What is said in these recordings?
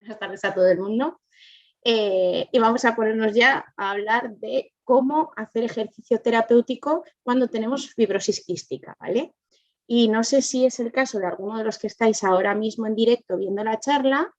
Buenas tardes a todo el mundo. Y vamos a ponernos ya a hablar de cómo hacer ejercicio terapéutico cuando tenemos fibrosis quística, ¿vale? Y no sé si es el caso de alguno de los que estáis ahora mismo en directo viendo la charla,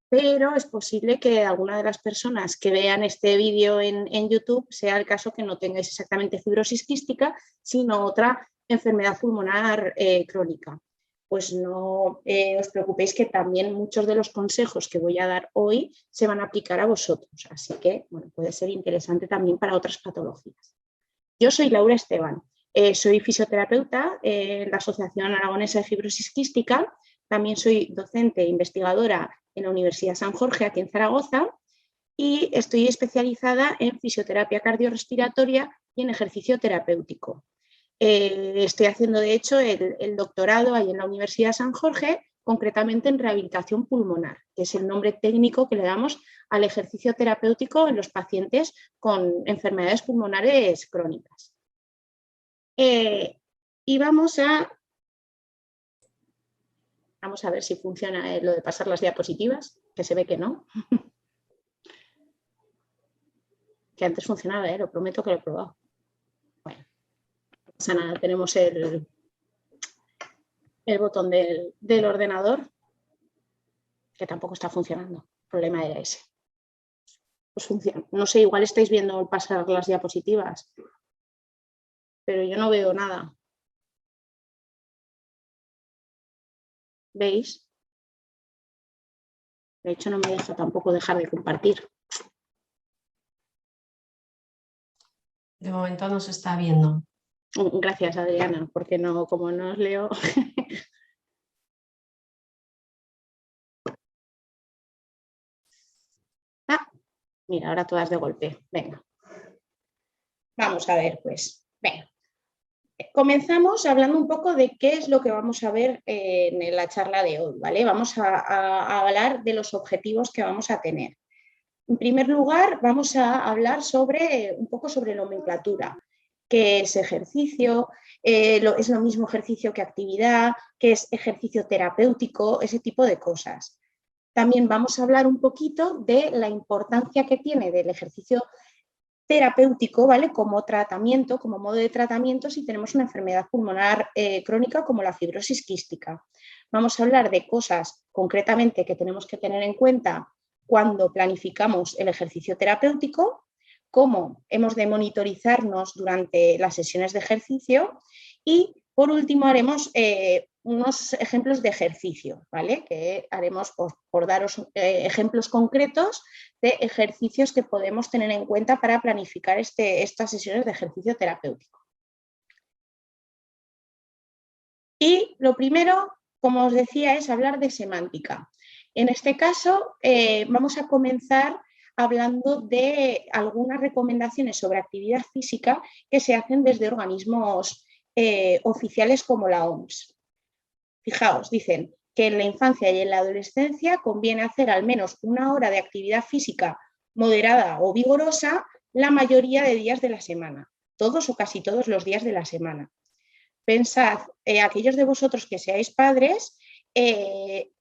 pero es posible que alguna de las personas que vean este vídeo en YouTube sea el caso que no tengáis exactamente fibrosis quística, sino otra enfermedad pulmonar crónica. Pues no os preocupéis, que también muchos de los consejos que voy a dar hoy se van a aplicar a vosotros, así que bueno, puede ser interesante también para otras patologías. Yo soy Laura Esteban, soy fisioterapeuta en la Asociación Aragonesa de Fibrosis Quística, también soy docente e investigadora en la Universidad San Jorge, aquí en Zaragoza, y estoy especializada en fisioterapia cardiorrespiratoria y en ejercicio terapéutico. Estoy haciendo, de hecho, el doctorado ahí en la Universidad San Jorge, concretamente en rehabilitación pulmonar, que es el nombre técnico que le damos al ejercicio terapéutico en los pacientes con enfermedades pulmonares crónicas. Y vamos a ver si funciona lo de pasar las diapositivas, que se ve que no. Que antes funcionaba, lo prometo que lo he probado. Bueno, no pasa nada, tenemos el botón del ordenador, que tampoco está funcionando. El problema era ese. Pues funciona. No sé, igual estáis viendo pasar las diapositivas, pero yo no veo nada. ¿Veis? De hecho, no me deja tampoco dejar de compartir. De momento no se está viendo. Gracias, Adriana, porque no, como no os leo. Mira, ahora todas de golpe. Venga. Vamos a ver, pues. Venga. Comenzamos hablando un poco de qué es lo que vamos a ver en la charla de hoy, ¿vale? Vamos a hablar de los objetivos que vamos a tener. En primer lugar, vamos a hablar un poco sobre nomenclatura. ¿Qué es ejercicio? ¿Es lo mismo ejercicio que actividad? ¿Qué es ejercicio terapéutico? Ese tipo de cosas. También vamos a hablar un poquito de la importancia que tiene del ejercicio terapéutico, ¿vale? Como tratamiento, como modo de tratamiento si tenemos una enfermedad pulmonar crónica como la fibrosis quística. Vamos a hablar de cosas concretamente que tenemos que tener en cuenta cuando planificamos el ejercicio terapéutico, cómo hemos de monitorizarnos durante las sesiones de ejercicio y, por último, haremos unos ejemplos de ejercicio, ¿vale? Que haremos por daros ejemplos concretos de ejercicios que podemos tener en cuenta para planificar estas sesiones de ejercicio terapéutico. Y lo primero, como os decía, es hablar de semántica. En este caso, vamos a comenzar hablando de algunas recomendaciones sobre actividad física que se hacen desde organismos oficiales como la OMS. Fijaos, dicen que en la infancia y en la adolescencia conviene hacer al menos 1 hora de actividad física moderada o vigorosa la mayoría de días de la semana, todos o casi todos los días de la semana. Pensad, aquellos de vosotros que seáis padres,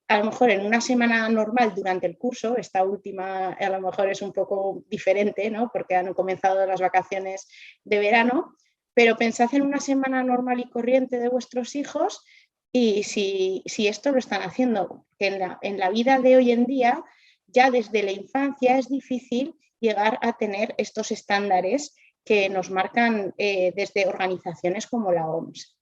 a lo mejor en una semana normal durante el curso, esta última a lo mejor es un poco diferente, ¿no? Porque han comenzado las vacaciones de verano, pero pensad en una semana normal y corriente de vuestros hijos y si esto lo están haciendo, que en la vida de hoy en día, ya desde la infancia es difícil llegar a tener estos estándares que nos marcan desde organizaciones como la OMS,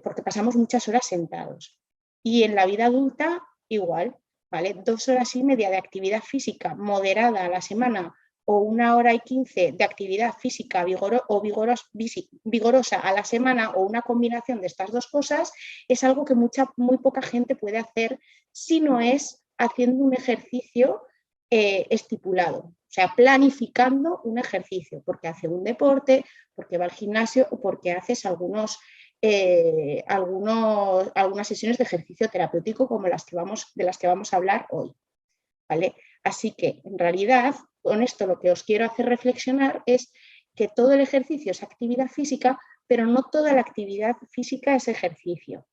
porque pasamos muchas horas sentados. Y en la vida adulta igual, ¿vale? 2 horas y media de actividad física moderada a la semana o 1 hora y 15 de actividad física vigorosa a la semana o una combinación de estas dos cosas es algo que muy poca gente puede hacer si no es haciendo un ejercicio estipulado, o sea, planificando un ejercicio, porque hace un deporte, porque va al gimnasio o porque haces algunas sesiones de ejercicio terapéutico como de las que vamos a hablar hoy, ¿vale? Así que, en realidad, con esto lo que os quiero hacer reflexionar es que todo el ejercicio es actividad física, pero no toda la actividad física es ejercicio.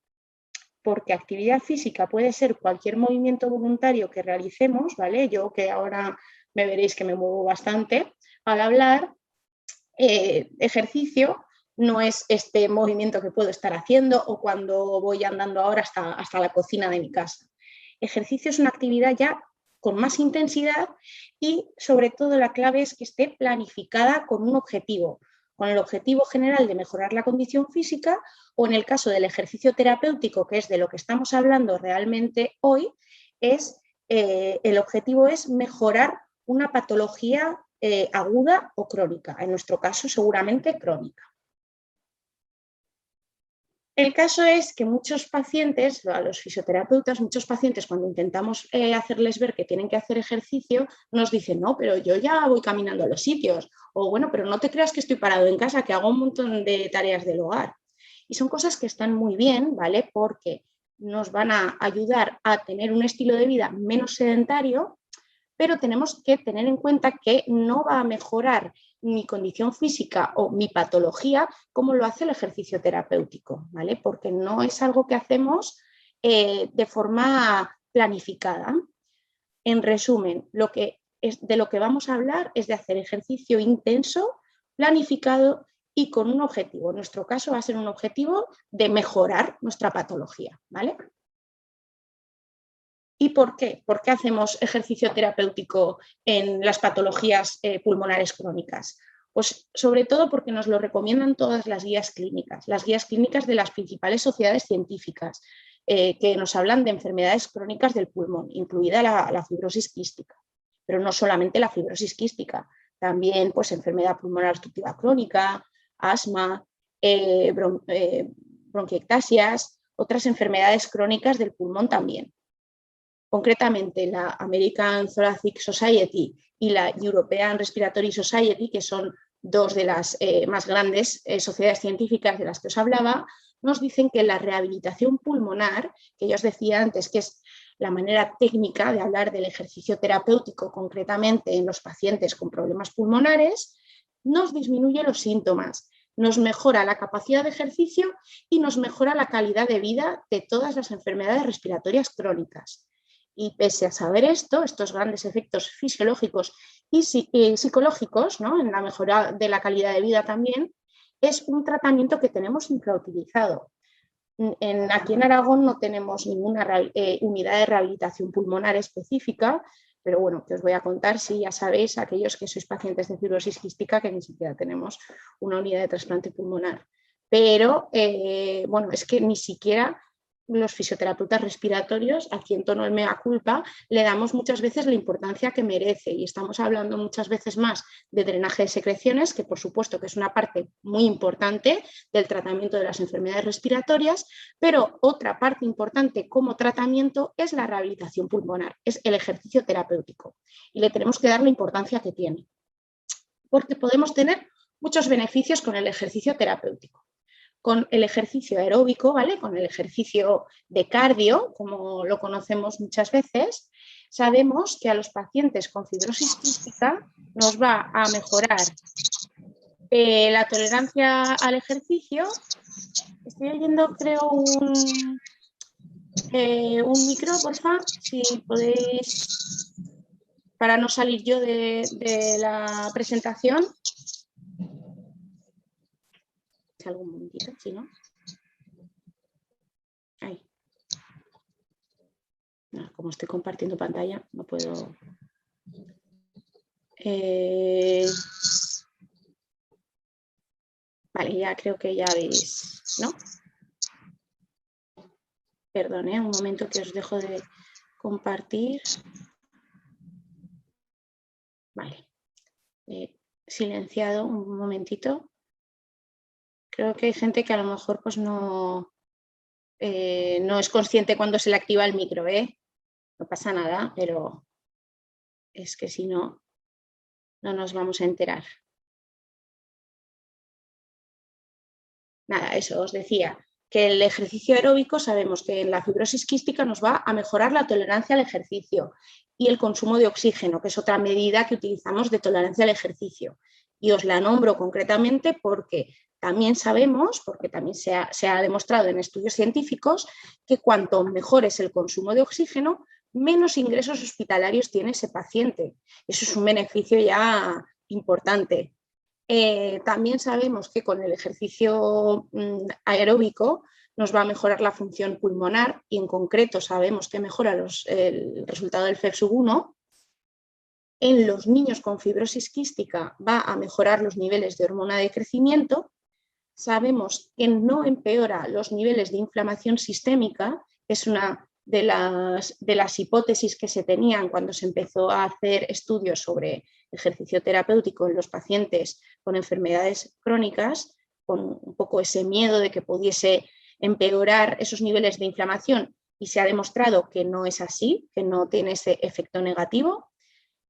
porque actividad física puede ser cualquier movimiento voluntario que realicemos, ¿vale? Yo que ahora me veréis que me muevo bastante al hablar, ejercicio no es este movimiento que puedo estar haciendo o cuando voy andando ahora hasta la cocina de mi casa. Ejercicio es una actividad ya con más intensidad y sobre todo la clave es que esté planificada con un objetivo, con el objetivo general de mejorar la condición física o en el caso del ejercicio terapéutico, que es de lo que estamos hablando realmente hoy, el objetivo es mejorar una patología aguda o crónica, en nuestro caso seguramente crónica. El caso es que muchos pacientes, a los fisioterapeutas, muchos pacientes cuando intentamos hacerles ver que tienen que hacer ejercicio, nos dicen, no, pero yo ya voy caminando a los sitios, o bueno, pero no te creas que estoy parado en casa, que hago un montón de tareas del hogar. Y son cosas que están muy bien, ¿vale? Porque nos van a ayudar a tener un estilo de vida menos sedentario, pero tenemos que tener en cuenta que no va a mejorar mi condición física o mi patología como lo hace el ejercicio terapéutico, ¿vale? Porque no es algo que hacemos de forma planificada. En resumen, de lo que vamos a hablar es de hacer ejercicio intenso, planificado y con un objetivo. En nuestro caso va a ser un objetivo de mejorar nuestra patología, ¿vale? ¿Y por qué? ¿Por qué hacemos ejercicio terapéutico en las patologías pulmonares crónicas? Pues sobre todo porque nos lo recomiendan todas las guías clínicas de las principales sociedades científicas que nos hablan de enfermedades crónicas del pulmón, incluida la fibrosis quística. Pero no solamente la fibrosis quística, también pues, enfermedad pulmonar obstructiva crónica, asma, bronquiectasias, otras enfermedades crónicas del pulmón también. Concretamente la American Thoracic Society y la European Respiratory Society, que son dos de las más grandes sociedades científicas de las que os hablaba, nos dicen que la rehabilitación pulmonar, que yo os decía antes que es la manera técnica de hablar del ejercicio terapéutico concretamente en los pacientes con problemas pulmonares, nos disminuye los síntomas, nos mejora la capacidad de ejercicio y nos mejora la calidad de vida de todas las enfermedades respiratorias crónicas. Y pese a saber estos grandes efectos fisiológicos y psicológicos, ¿no? En la mejora de la calidad de vida también, es un tratamiento que tenemos infrautilizado. Aquí en Aragón no tenemos ninguna unidad de rehabilitación pulmonar específica, pero bueno, que os voy a contar si ya sabéis, aquellos que sois pacientes de fibrosis quística, que ni siquiera tenemos una unidad de trasplante pulmonar. Pero bueno, es que ni siquiera los fisioterapeutas respiratorios, aquí en tono de mea culpa, le damos muchas veces la importancia que merece y estamos hablando muchas veces más de drenaje de secreciones, que por supuesto que es una parte muy importante del tratamiento de las enfermedades respiratorias, pero otra parte importante como tratamiento es la rehabilitación pulmonar, es el ejercicio terapéutico y le tenemos que dar la importancia que tiene, porque podemos tener muchos beneficios con el ejercicio terapéutico. Con el ejercicio aeróbico, ¿vale? Con el ejercicio de cardio, como lo conocemos muchas veces, sabemos que a los pacientes con fibrosis quística nos va a mejorar la tolerancia al ejercicio. Estoy oyendo, creo, un micro, porfa, si podéis, para no salir yo de la presentación. Algún momentito, si no. Ahí. No, como estoy compartiendo pantalla, no puedo. Vale, ya creo que ya veis, ¿no? Perdón, un momento que os dejo de compartir. Vale. Silenciado un momentito. Creo que hay gente que a lo mejor pues no es consciente cuando se le activa el micro, No pasa nada, pero es que si no, no nos vamos a enterar. Nada, eso os decía, que el ejercicio aeróbico sabemos que en la fibrosis quística nos va a mejorar la tolerancia al ejercicio y el consumo de oxígeno, que es otra medida que utilizamos de tolerancia al ejercicio. Y os la nombro concretamente porque también sabemos, porque también se ha demostrado en estudios científicos, que cuanto mejor es el consumo de oxígeno, menos ingresos hospitalarios tiene ese paciente. Eso es un beneficio ya importante. También sabemos que con el ejercicio aeróbico nos va a mejorar la función pulmonar y en concreto sabemos que mejora el resultado del FEV1. En los niños con fibrosis quística va a mejorar los niveles de hormona de crecimiento. Sabemos que no empeora los niveles de inflamación sistémica, que es una de las hipótesis que se tenían cuando se empezó a hacer estudios sobre ejercicio terapéutico en los pacientes con enfermedades crónicas, con un poco ese miedo de que pudiese empeorar esos niveles de inflamación, y se ha demostrado que no es así, que no tiene ese efecto negativo.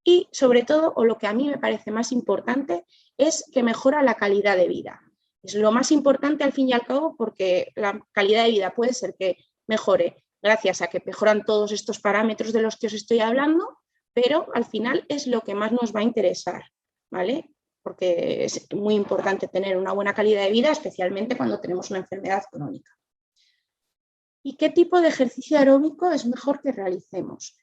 Y sobre todo, o lo que a mí me parece más importante, es que mejora la calidad de vida. Es lo más importante al fin y al cabo, porque la calidad de vida puede ser que mejore gracias a que mejoran todos estos parámetros de los que os estoy hablando, pero al final es lo que más nos va a interesar, ¿vale? Porque es muy importante tener una buena calidad de vida, especialmente cuando tenemos una enfermedad crónica. ¿Y qué tipo de ejercicio aeróbico es mejor que realicemos?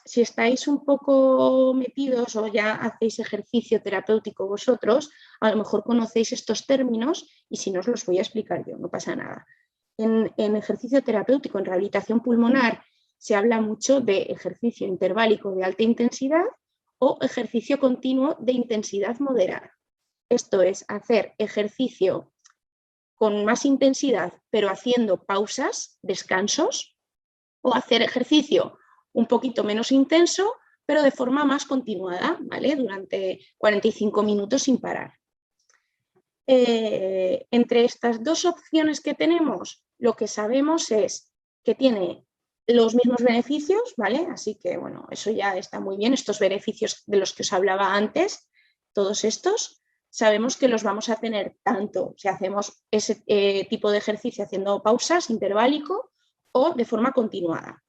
Si estáis un poco metidos o ya hacéis ejercicio terapéutico vosotros, a lo mejor conocéis estos términos y si no os los voy a explicar yo, no pasa nada. En ejercicio terapéutico, en rehabilitación pulmonar, se habla mucho de ejercicio interválico de alta intensidad o ejercicio continuo de intensidad moderada. Esto es hacer ejercicio con más intensidad, pero haciendo pausas, descansos, o hacer ejercicio un poquito menos intenso, pero de forma más continuada, ¿vale? Durante 45 minutos sin parar. Entre estas dos opciones que tenemos, lo que sabemos es que tiene los mismos beneficios, ¿vale? Así que, bueno, eso ya está muy bien. Estos beneficios de los que os hablaba antes, todos estos, sabemos que los vamos a tener tanto si hacemos ese tipo de ejercicio haciendo pausas, interválico, o de forma continuada.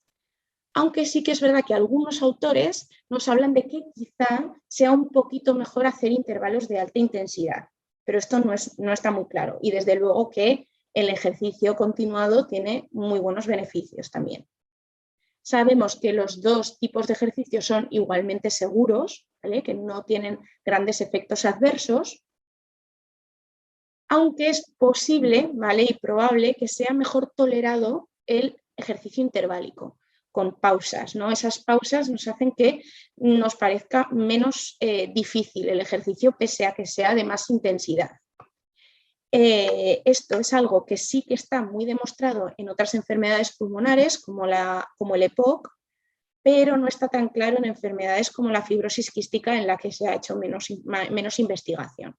Aunque sí que es verdad que algunos autores nos hablan de que quizá sea un poquito mejor hacer intervalos de alta intensidad, pero esto no está muy claro. Y desde luego que el ejercicio continuado tiene muy buenos beneficios también. Sabemos que los dos tipos de ejercicios son igualmente seguros, ¿vale? Que no tienen grandes efectos adversos, aunque es posible, ¿vale? Y probable que sea mejor tolerado el ejercicio interválico, con pausas, ¿no? Esas pausas nos hacen que nos parezca menos difícil el ejercicio, pese a que sea de más intensidad. Esto es algo que sí que está muy demostrado en otras enfermedades pulmonares, como el EPOC, pero no está tan claro en enfermedades como la fibrosis quística, en la que se ha hecho menos investigación.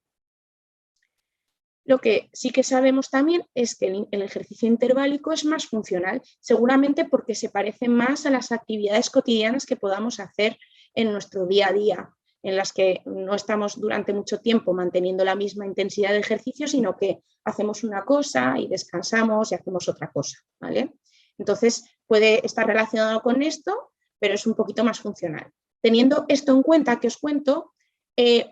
Lo que sí que sabemos también es que el ejercicio interválico es más funcional, seguramente porque se parece más a las actividades cotidianas que podamos hacer en nuestro día a día, en las que no estamos durante mucho tiempo manteniendo la misma intensidad de ejercicio, sino que hacemos una cosa y descansamos y hacemos otra cosa, ¿vale? Entonces puede estar relacionado con esto, pero es un poquito más funcional. Teniendo esto en cuenta que os cuento,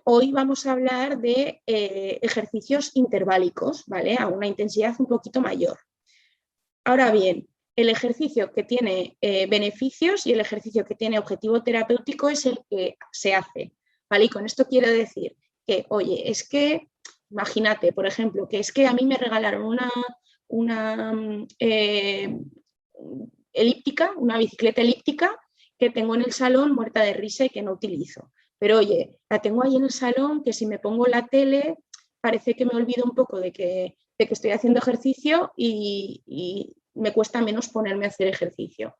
hoy vamos a hablar de ejercicios interválicos, ¿vale? A una intensidad un poquito mayor. Ahora bien, el ejercicio que tiene beneficios y el ejercicio que tiene objetivo terapéutico es el que se hace, ¿vale? Y con esto quiero decir que, oye, es que, imagínate, por ejemplo, que es que a mí me regalaron una elíptica, una bicicleta elíptica que tengo en el salón muerta de risa y que no utilizo. Pero oye, la tengo ahí en el salón, que si me pongo la tele parece que me olvido un poco de que estoy haciendo ejercicio y me cuesta menos ponerme a hacer ejercicio.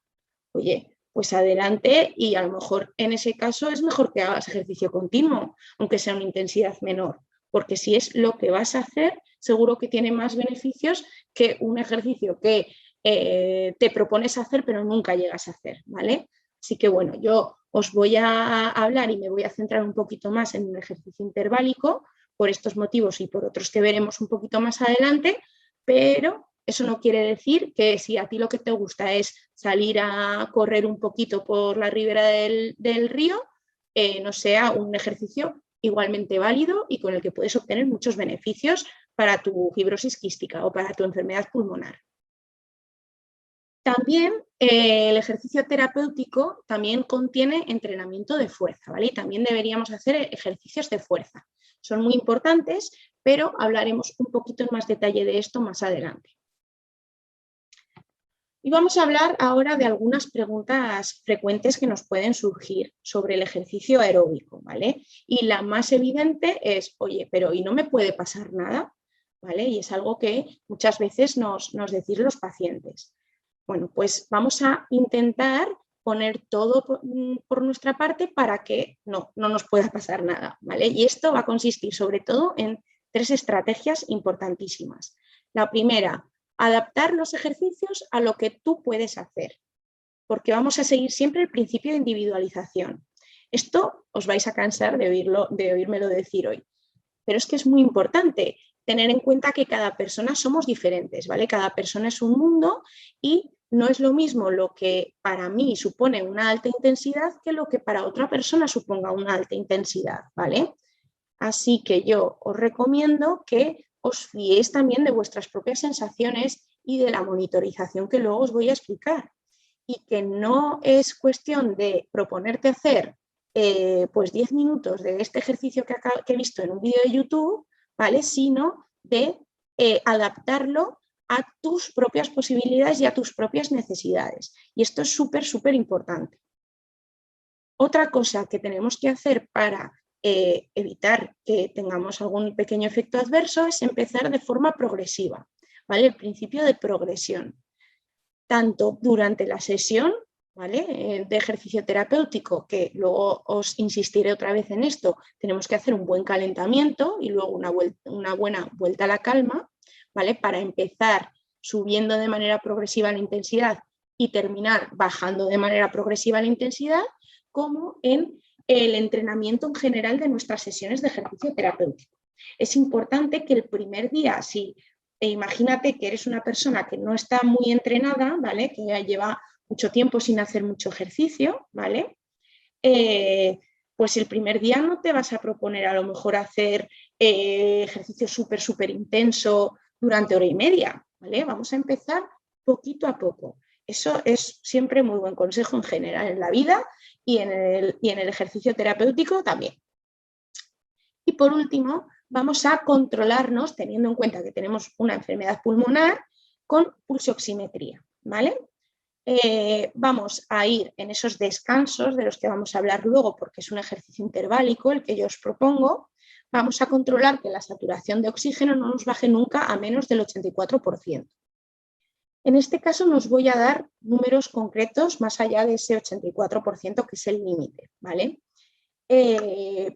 Oye, pues adelante, y a lo mejor en ese caso es mejor que hagas ejercicio continuo, aunque sea una intensidad menor, porque si es lo que vas a hacer, seguro que tiene más beneficios que un ejercicio que te propones hacer pero nunca llegas a hacer, ¿vale? Así que bueno, yo os voy a hablar y me voy a centrar un poquito más en un ejercicio interválico por estos motivos y por otros que veremos un poquito más adelante, pero eso no quiere decir que si a ti lo que te gusta es salir a correr un poquito por la ribera del río, no sea un ejercicio igualmente válido y con el que puedes obtener muchos beneficios para tu fibrosis quística o para tu enfermedad pulmonar. También el ejercicio terapéutico también contiene entrenamiento de fuerza, ¿vale? Y también deberíamos hacer ejercicios de fuerza. Son muy importantes, pero hablaremos un poquito en más detalle de esto más adelante. Y vamos a hablar ahora de algunas preguntas frecuentes que nos pueden surgir sobre el ejercicio aeróbico, ¿vale? Y la más evidente es, oye, pero ¿y no me puede pasar nada? ¿Vale? Y es algo que muchas veces nos decís los pacientes. Bueno, pues vamos a intentar poner todo por nuestra parte para que no nos pueda pasar nada, ¿vale? Y esto va a consistir sobre todo en 3 estrategias importantísimas. La primera, adaptar los ejercicios a lo que tú puedes hacer, porque vamos a seguir siempre el principio de individualización. Esto os vais a cansar de oírmelo decir hoy, pero es que es muy importante tener en cuenta que cada persona somos diferentes, ¿vale? Cada persona es un mundo y no es lo mismo lo que para mí supone una alta intensidad que lo que para otra persona suponga una alta intensidad, ¿vale? Así que yo os recomiendo que os fiéis también de vuestras propias sensaciones y de la monitorización que luego os voy a explicar. Y que no es cuestión de proponerte hacer pues 10 minutos de este ejercicio que he visto en un vídeo de YouTube, ¿vale? Sino de adaptarlo a tus propias posibilidades y a tus propias necesidades. Y esto es súper, súper importante. Otra cosa que tenemos que hacer para evitar que tengamos algún pequeño efecto adverso es empezar de forma progresiva, ¿vale? El principio de progresión. Tanto durante la sesión, ¿vale? De ejercicio terapéutico, que luego os insistiré otra vez en esto, tenemos que hacer un buen calentamiento y luego una buena vuelta a la calma, ¿vale? Para empezar subiendo de manera progresiva la intensidad y terminar bajando de manera progresiva la intensidad, como en el entrenamiento en general de nuestras sesiones de ejercicio terapéutico. Es importante que el primer día, si imagínate que eres una persona que no está muy entrenada, ¿vale? Que ya lleva mucho tiempo sin hacer mucho ejercicio, ¿vale? Pues el primer día no te vas a proponer a lo mejor hacer ejercicio súper intenso durante hora y media, ¿vale? Vamos a empezar poquito a poco. Eso es siempre muy buen consejo en general en la vida y en el ejercicio terapéutico también. Y por último, vamos a controlarnos teniendo en cuenta que tenemos una enfermedad pulmonar con pulsioximetría, ¿vale? Vamos a ir en esos descansos de los que vamos a hablar luego porque es un ejercicio interválico el que yo os propongo. Vamos a controlar que la saturación de oxígeno no nos baje nunca a menos del 84%. En este caso nos voy a dar números concretos más allá de ese 84% que es el límite, ¿vale?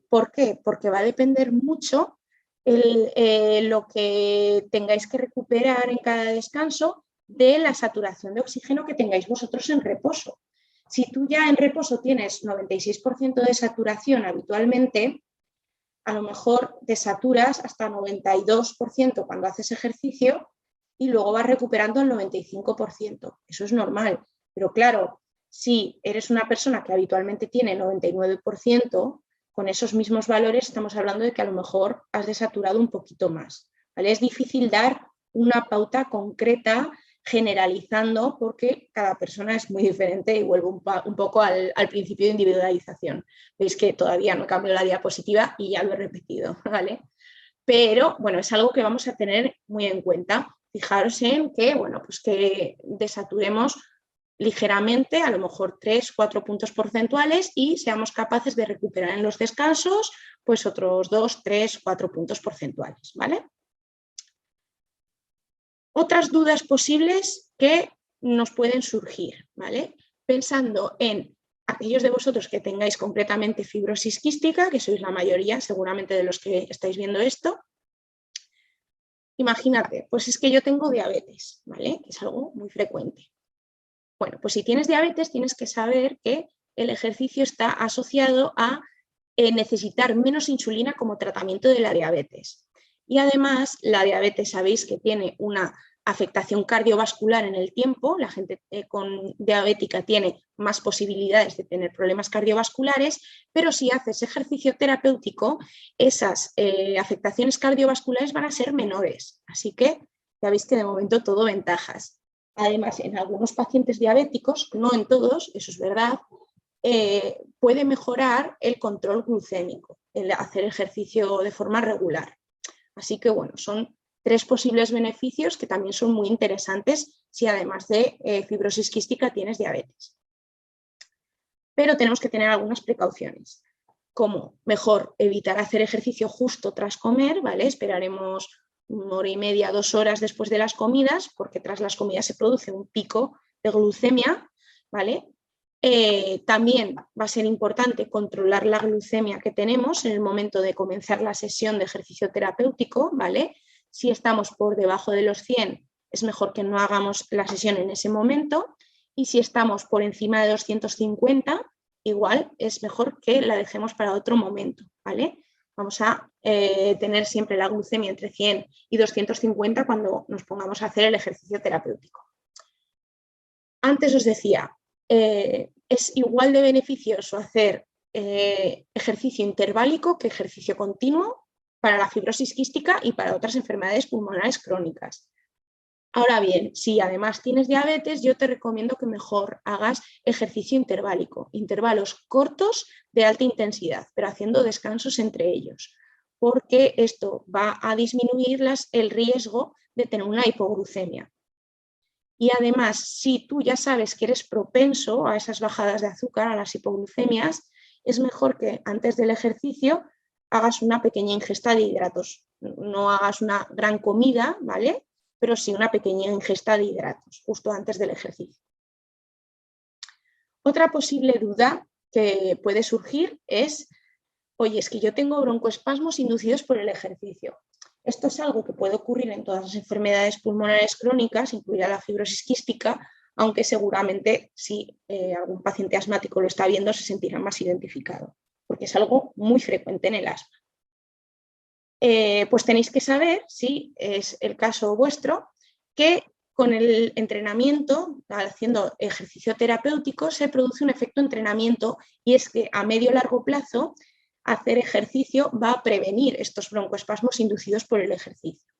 ¿Por qué? Porque va a depender mucho lo que tengáis que recuperar en cada descanso de la saturación de oxígeno que tengáis vosotros en reposo. Si tú ya en reposo tienes 96% de saturación habitualmente, a lo mejor te saturas hasta 92% cuando haces ejercicio y luego vas recuperando el 95%. Eso es normal, pero claro, si eres una persona que habitualmente tiene 99%, con esos mismos valores estamos hablando de que a lo mejor has desaturado un poquito más, ¿vale? Es difícil dar una pauta concreta generalizando porque cada persona es muy diferente y vuelvo un poco al principio de individualización. Veis que todavía no cambio la diapositiva y ya lo he repetido, ¿vale? Pero bueno, es algo que vamos a tener muy en cuenta. Fijaros en que, bueno, pues que desaturemos ligeramente, a lo mejor 3-4 puntos porcentuales y seamos capaces de recuperar en los descansos pues otros 2-3-4 puntos porcentuales, ¿vale? Otras dudas posibles que nos pueden surgir, ¿vale? Pensando en aquellos de vosotros que tengáis concretamente fibrosis quística, que sois la mayoría seguramente de los que estáis viendo esto, imagínate, pues es que yo tengo diabetes, ¿vale? Que es algo muy frecuente. Bueno, pues si tienes diabetes tienes que saber que el ejercicio está asociado a necesitar menos insulina como tratamiento de la diabetes. Y además la diabetes sabéis que tiene una afectación cardiovascular en el tiempo, la gente con diabética tiene más posibilidades de tener problemas cardiovasculares, pero si haces ejercicio terapéutico, esas afectaciones cardiovasculares van a ser menores. Así que ya veis que de momento todo ventajas. Además, en algunos pacientes diabéticos, no en todos, eso es verdad, puede mejorar el control glucémico, el hacer ejercicio de forma regular. Así que bueno, son 3 posibles beneficios que también son muy interesantes si además de fibrosis quística tienes diabetes. Pero tenemos que tener algunas precauciones, como mejor evitar hacer ejercicio justo tras comer, ¿vale? Esperaremos 1 hora y media, 2 horas después de las comidas, porque tras las comidas se produce un pico de glucemia, ¿vale? También va a ser importante controlar la glucemia que tenemos en el momento de comenzar la sesión de ejercicio terapéutico, ¿vale? Si estamos por debajo de los 100, es mejor que no hagamos la sesión en ese momento, y si estamos por encima de 250, igual es mejor que la dejemos para otro momento, ¿vale? Vamos a tener siempre la glucemia entre 100 y 250 cuando nos pongamos a hacer el ejercicio terapéutico. Antes os decía, es igual de beneficioso hacer ejercicio interválico que ejercicio continuo para la fibrosis quística y para otras enfermedades pulmonares crónicas. Ahora bien, si además tienes diabetes, yo te recomiendo que mejor hagas ejercicio interválico, intervalos cortos de alta intensidad, pero haciendo descansos entre ellos, porque esto va a disminuir el riesgo de tener una hipoglucemia. Y además, si tú ya sabes que eres propenso a esas bajadas de azúcar, a las hipoglucemias, es mejor que antes del ejercicio hagas una pequeña ingesta de hidratos. No hagas una gran comida, ¿vale? Pero sí una pequeña ingesta de hidratos justo antes del ejercicio. Otra posible duda que puede surgir es, oye, es que yo tengo broncoespasmos inducidos por el ejercicio. Esto es algo que puede ocurrir en todas las enfermedades pulmonares crónicas, incluida la fibrosis quística, aunque seguramente si algún paciente asmático lo está viendo se sentirá más identificado, porque es algo muy frecuente en el asma. Pues tenéis que saber, si es el caso vuestro, que con el entrenamiento, haciendo ejercicio terapéutico, se produce un efecto entrenamiento, y es que a medio y largo plazo hacer ejercicio va a prevenir estos broncoespasmos inducidos por el ejercicio.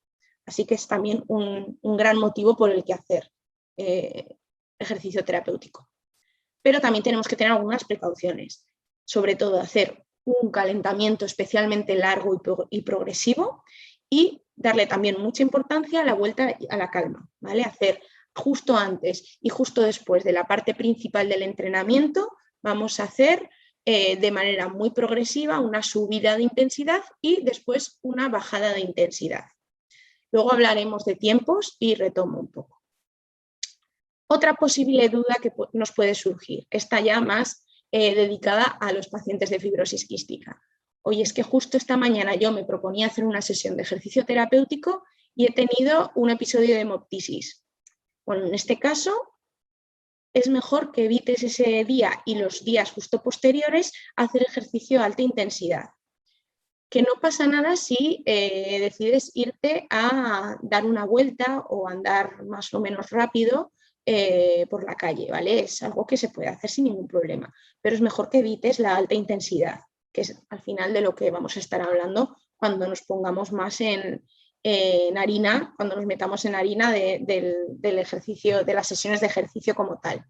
Así que es también un gran motivo por el que hacer ejercicio terapéutico. Pero también tenemos que tener algunas precauciones, sobre todo hacer un calentamiento especialmente largo y progresivo, y darle también mucha importancia a la vuelta a la calma, ¿vale? Hacer justo antes y justo después de la parte principal del entrenamiento, vamos a hacer de manera muy progresiva una subida de intensidad y después una bajada de intensidad. Luego hablaremos de tiempos y retomo un poco. Otra posible duda que nos puede surgir, está ya más dedicada a los pacientes de fibrosis quística. Oye, es que justo esta mañana yo me proponía hacer una sesión de ejercicio terapéutico y he tenido un episodio de hemoptisis. Bueno, en este caso es mejor que evites ese día y los días justo posteriores hacer ejercicio a alta intensidad. Que no pasa nada si decides irte a dar una vuelta o andar más o menos rápido por la calle, ¿vale? Es algo que se puede hacer sin ningún problema, pero es mejor que evites la alta intensidad, que es al final de lo que vamos a estar hablando cuando nos pongamos más en harina, cuando nos metamos en harina del ejercicio, de las sesiones de ejercicio como tal.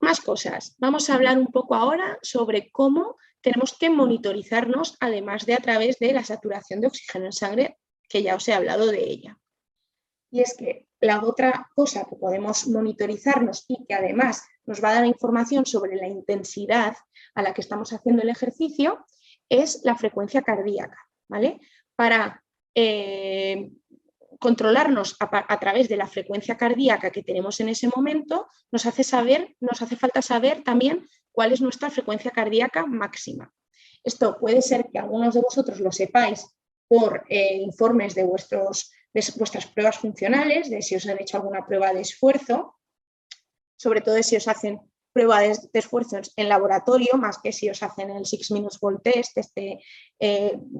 Más cosas. Vamos a hablar un poco ahora sobre cómo tenemos que monitorizarnos, además de a través de la saturación de oxígeno en sangre, que ya os he hablado de ella. Y es que la otra cosa que podemos monitorizarnos y que además nos va a dar información sobre la intensidad a la que estamos haciendo el ejercicio es la frecuencia cardíaca, ¿vale? Para controlarnos a través de la frecuencia cardíaca que tenemos en ese momento, nos hace falta saber también cuál es nuestra frecuencia cardíaca máxima. Esto puede ser que algunos de vosotros lo sepáis por informes de vuestras pruebas funcionales, de si os han hecho alguna prueba de esfuerzo, sobre todo si os hacen prueba de esfuerzos en laboratorio, más que si os hacen el 6 minutes walk test,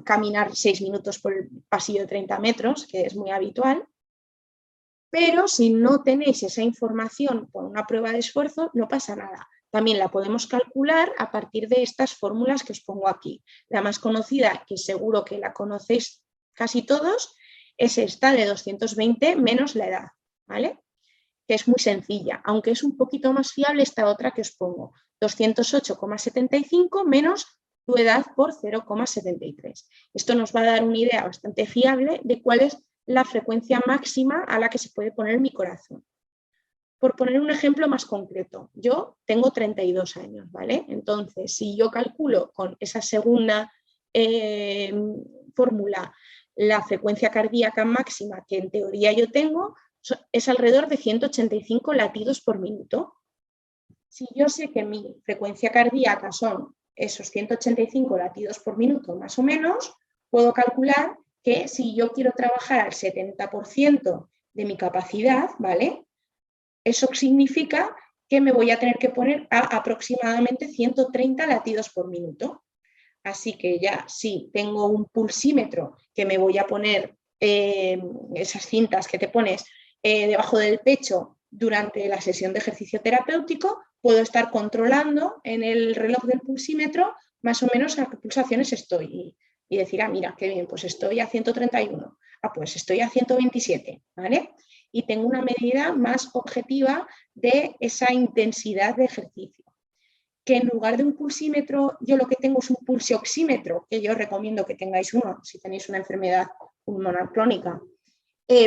caminar 6 minutos por el pasillo de 30 metros, que es muy habitual. Pero si no tenéis esa información por una prueba de esfuerzo, no pasa nada. También la podemos calcular a partir de estas fórmulas que os pongo aquí. La más conocida, que seguro que la conocéis casi todos, es esta de 220 menos la edad, ¿vale? Que es muy sencilla, aunque es un poquito más fiable esta otra que os pongo, 208,75 menos tu edad por 0,73. Esto nos va a dar una idea bastante fiable de cuál es la frecuencia máxima a la que se puede poner mi corazón. Por poner un ejemplo más concreto, yo tengo 32 años, ¿vale? Entonces, si yo calculo con esa segunda fórmula la frecuencia cardíaca máxima que en teoría yo tengo, es alrededor de 185 latidos por minuto. Si yo sé que mi frecuencia cardíaca son esos 185 latidos por minuto más o menos, puedo calcular que si yo quiero trabajar al 70% de mi capacidad, ¿vale? Eso significa que me voy a tener que poner a aproximadamente 130 latidos por minuto. Así que ya si tengo un pulsímetro que me voy a poner esas cintas que te pones debajo del pecho durante la sesión de ejercicio terapéutico, puedo estar controlando en el reloj del pulsímetro más o menos a qué pulsaciones estoy y decir, ah, mira, qué bien, pues estoy a 131, ah, pues estoy a 127, ¿vale? Y tengo una medida más objetiva de esa intensidad de ejercicio. Que en lugar de un pulsímetro, yo lo que tengo es un pulsioxímetro, que yo recomiendo que tengáis uno si tenéis una enfermedad pulmonar crónica.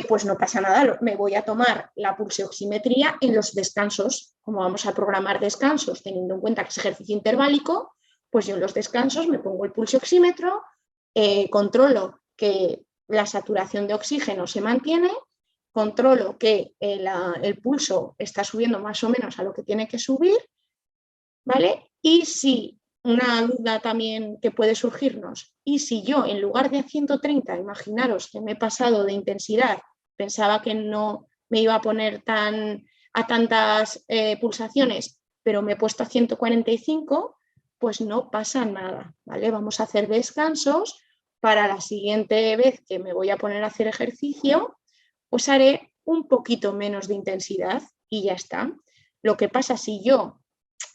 Pues no pasa nada, me voy a tomar la pulsioximetría en los descansos. Como vamos a programar descansos teniendo en cuenta que es ejercicio interválico, pues yo en los descansos me pongo el pulsioxímetro, controlo que la saturación de oxígeno se mantiene, controlo que el pulso está subiendo más o menos a lo que tiene que subir, ¿vale? Y si una duda también que puede surgirnos, y si yo en lugar de 130, imaginaros que me he pasado de intensidad, pensaba que no me iba a poner a tantas pulsaciones, pero me he puesto a 145, pues no pasa nada, ¿vale? Vamos a hacer descansos. Para la siguiente vez que me voy a poner a hacer ejercicio, pues haré un poquito menos de intensidad y ya está. Lo que pasa si yo,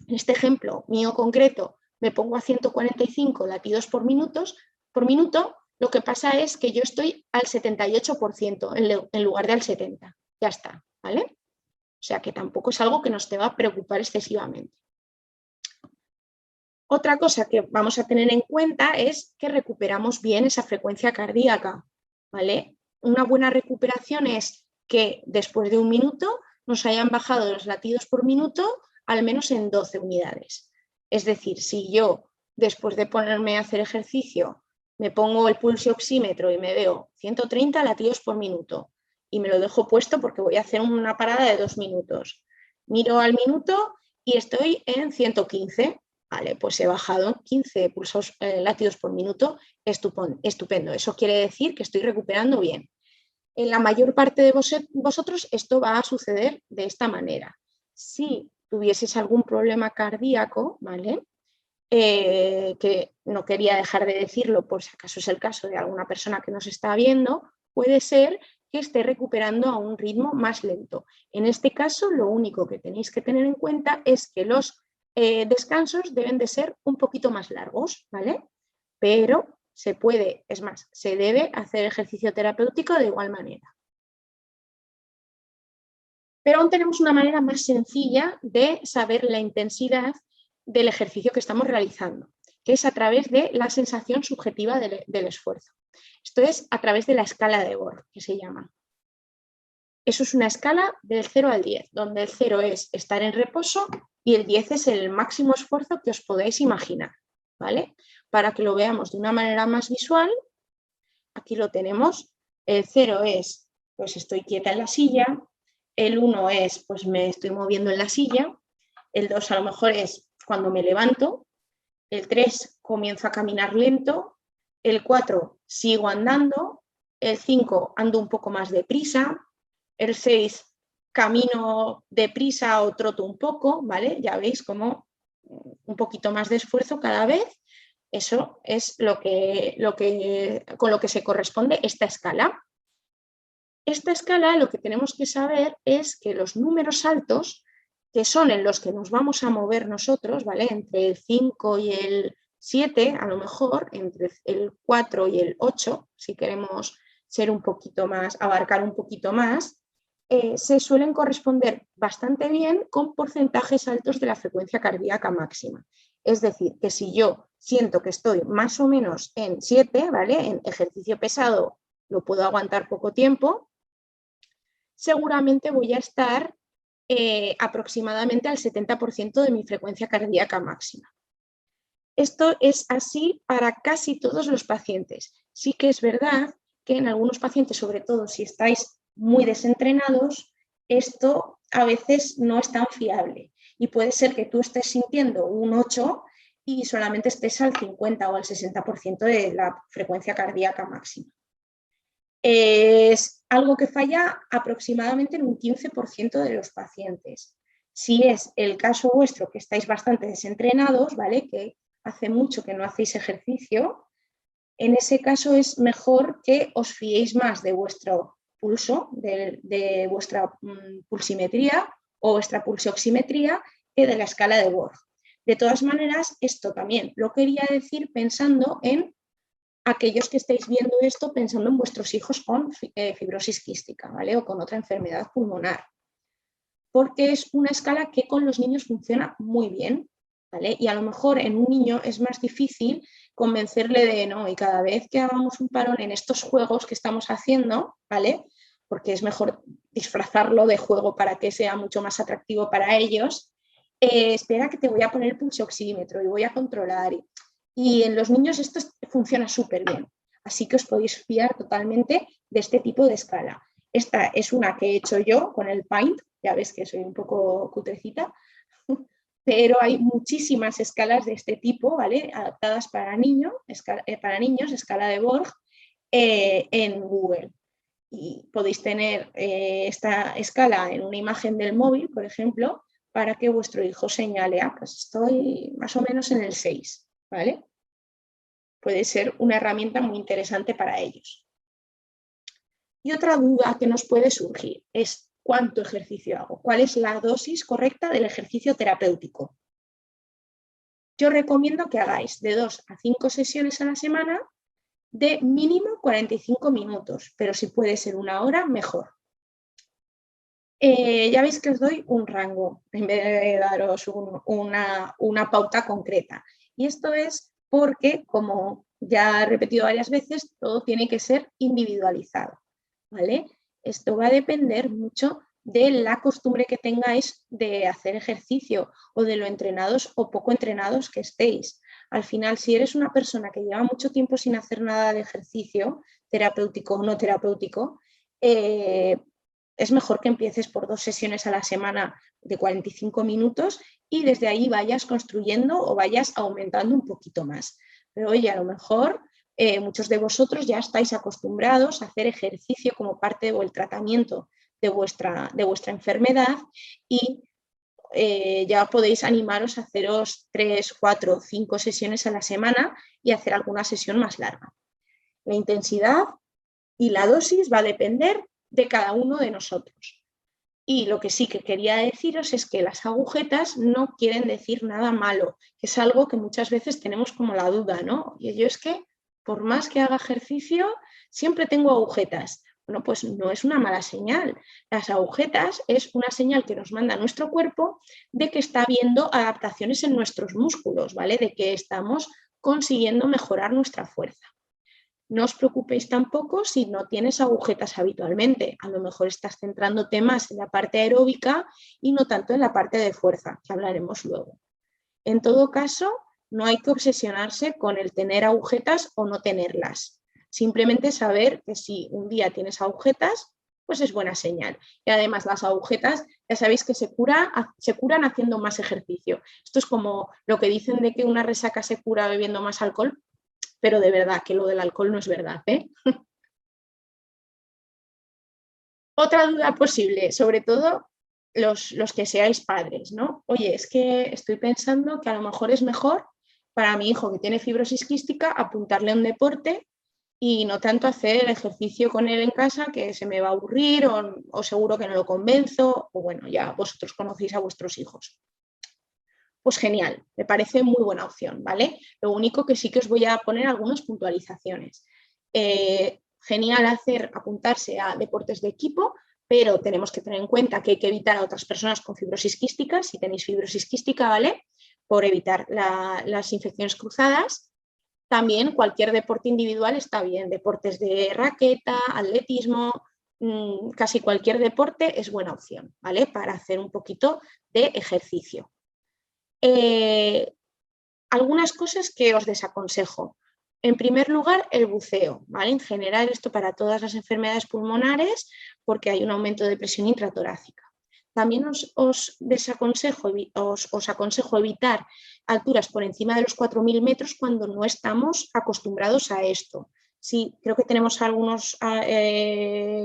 en este ejemplo mío concreto, me pongo a 145 latidos por minuto, lo que pasa es que yo estoy al 78% en lugar de al 70%. Ya está, ¿vale? O sea que tampoco es algo que nos te va a preocupar excesivamente. Otra cosa que vamos a tener en cuenta es que recuperamos bien esa frecuencia cardíaca, ¿vale? Una buena recuperación es que después de un minuto nos hayan bajado los latidos por minuto al menos en 12 unidades. Es decir, si yo después de ponerme a hacer ejercicio me pongo el pulsioxímetro y me veo 130 latidos por minuto y me lo dejo puesto porque voy a hacer una parada de 2 minutos, miro al minuto y estoy en 115. Vale, pues he bajado 15 latidos por minuto, estupendo. Eso quiere decir que estoy recuperando bien. En la mayor parte de vosotros esto va a suceder de esta manera. Si tuvieseis algún problema cardíaco, ¿vale? Que no quería dejar de decirlo por si acaso es el caso de alguna persona que nos está viendo, puede ser que esté recuperando a un ritmo más lento. En este caso, lo único que tenéis que tener en cuenta es que los descansos deben de ser un poquito más largos, ¿vale? Pero se puede, es más, se debe hacer ejercicio terapéutico de igual manera. Pero aún tenemos una manera más sencilla de saber la intensidad del ejercicio que estamos realizando, que es a través de la sensación subjetiva del esfuerzo. Esto es a través de la escala de Borg, que se llama. Eso es una escala del 0 al 10, donde el 0 es estar en reposo y el 10 es el máximo esfuerzo que os podéis imaginar, ¿vale? Para que lo veamos de una manera más visual, aquí lo tenemos. El 0 es, pues estoy quieta en la silla. El 1 es, pues me estoy moviendo en la silla. El 2 a lo mejor es cuando me levanto. El 3 comienzo a caminar lento. El 4 sigo andando. El 5 ando un poco más deprisa. El 6 camino deprisa o troto un poco, ¿vale? Ya veis como un poquito más de esfuerzo cada vez. Eso es con lo que se corresponde esta escala. Esta escala lo que tenemos que saber es que los números altos, que son en los que nos vamos a mover nosotros, ¿vale? Entre el 5 y el 7, a lo mejor, entre el 4 y el 8, si queremos ser un poquito más, abarcar un poquito más, se suelen corresponder bastante bien con porcentajes altos de la frecuencia cardíaca máxima. Es decir, que si yo siento que estoy más o menos en 7, ¿vale? En ejercicio pesado lo puedo aguantar poco tiempo, seguramente voy a estar aproximadamente al 70% de mi frecuencia cardíaca máxima. Esto es así para casi todos los pacientes. Sí que es verdad que en algunos pacientes, sobre todo si estáis muy desentrenados, esto a veces no es tan fiable y puede ser que tú estés sintiendo un 8 y solamente estés al 50 o al 60% de la frecuencia cardíaca máxima. Es algo que falla aproximadamente en un 15% de los pacientes. Si es el caso vuestro, que estáis bastante desentrenados, ¿vale? Que hace mucho que no hacéis ejercicio, en ese caso es mejor que os fiéis más de vuestro pulso, de vuestra pulsimetría o vuestra pulsioximetría, que de la escala de Borg. De todas maneras, esto también lo quería decir pensando en aquellos que estáis viendo esto pensando en vuestros hijos con fibrosis quística, ¿vale? O con otra enfermedad pulmonar. Porque es una escala que con los niños funciona muy bien, ¿vale? Y a lo mejor en un niño es más difícil convencerle de no, y cada vez que hagamos un parón en estos juegos que estamos haciendo, ¿vale? Porque es mejor disfrazarlo de juego para que sea mucho más atractivo para ellos. Espera que te voy a poner el pulso oxímetro y voy a controlar. Y en los niños esto funciona súper bien. Así que os podéis fiar totalmente de este tipo de escala. Esta es una que he hecho yo con el Paint, ya ves que soy un poco cutrecita, pero hay muchísimas escalas de este tipo, ¿vale? Adaptadas para niños, escala de Borg, en Google. Y podéis tener esta escala en una imagen del móvil, por ejemplo, para que vuestro hijo señale, pues estoy más o menos en el 6, ¿vale? Puede ser una herramienta muy interesante para ellos. Y otra duda que nos puede surgir es ¿cuánto ejercicio hago? ¿Cuál es la dosis correcta del ejercicio terapéutico? Yo recomiendo que hagáis de 2 a 5 sesiones a la semana de mínimo 45 minutos, pero si puede ser una hora, mejor. Ya veis que os doy un rango en vez de daros una pauta concreta. Y esto es porque, como ya he repetido varias veces, todo tiene que ser individualizado, ¿vale? Esto va a depender mucho de la costumbre que tengáis de hacer ejercicio o de lo entrenados o poco entrenados que estéis. Al final, si eres una persona que lleva mucho tiempo sin hacer nada de ejercicio, terapéutico o no terapéutico, es mejor que empieces por 2 sesiones a la semana de 45 minutos y desde ahí vayas construyendo o vayas aumentando un poquito más. Pero oye, a lo mejor muchos de vosotros ya estáis acostumbrados a hacer ejercicio como parte del tratamiento de vuestra enfermedad y ya podéis animaros a haceros 3, 4, 5 sesiones a la semana y hacer alguna sesión más larga. La intensidad y la dosis va a depender de cada uno de nosotros. Y lo que sí que quería deciros es que las agujetas no quieren decir nada malo, que es algo que muchas veces tenemos como la duda, ¿no? Y yo es que por más que haga ejercicio, siempre tengo agujetas. Bueno, pues no es una mala señal. Las agujetas es una señal que nos manda nuestro cuerpo de que está habiendo adaptaciones en nuestros músculos, ¿vale? De que estamos consiguiendo mejorar nuestra fuerza. No os preocupéis tampoco si no tienes agujetas habitualmente. A lo mejor estás centrándote más en la parte aeróbica y no tanto en la parte de fuerza, que hablaremos luego. En todo caso, no hay que obsesionarse con el tener agujetas o no tenerlas. Simplemente saber que si un día tienes agujetas, pues es buena señal. Y además las agujetas, ya sabéis que se curan haciendo más ejercicio. Esto es como lo que dicen de que una resaca se cura bebiendo más alcohol, pero de verdad que lo del alcohol no es verdad, ¿eh? Otra duda posible, sobre todo los que seáis padres, ¿no? Oye, es que estoy pensando que a lo mejor es mejor para mi hijo que tiene fibrosis quística apuntarle a un deporte y no tanto hacer el ejercicio con él en casa, que se me va a aburrir o seguro que no lo convenzo, o bueno, ya vosotros conocéis a vuestros hijos. Pues genial, me parece muy buena opción, ¿vale? Lo único que sí que os voy a poner algunas puntualizaciones. Genial apuntarse a deportes de equipo, pero tenemos que tener en cuenta que hay que evitar a otras personas con fibrosis quística, si tenéis fibrosis quística, ¿vale? Por evitar las infecciones cruzadas. También cualquier deporte individual está bien, deportes de raqueta, atletismo, casi cualquier deporte es buena opción, ¿vale? Para hacer un poquito de ejercicio. Algunas cosas que os desaconsejo. En primer lugar, el buceo, ¿vale? En general, esto para todas las enfermedades pulmonares, porque hay un aumento de presión intratorácica. También os aconsejo evitar alturas por encima de los 4.000 metros cuando no estamos acostumbrados a esto. Sí, creo que tenemos algunos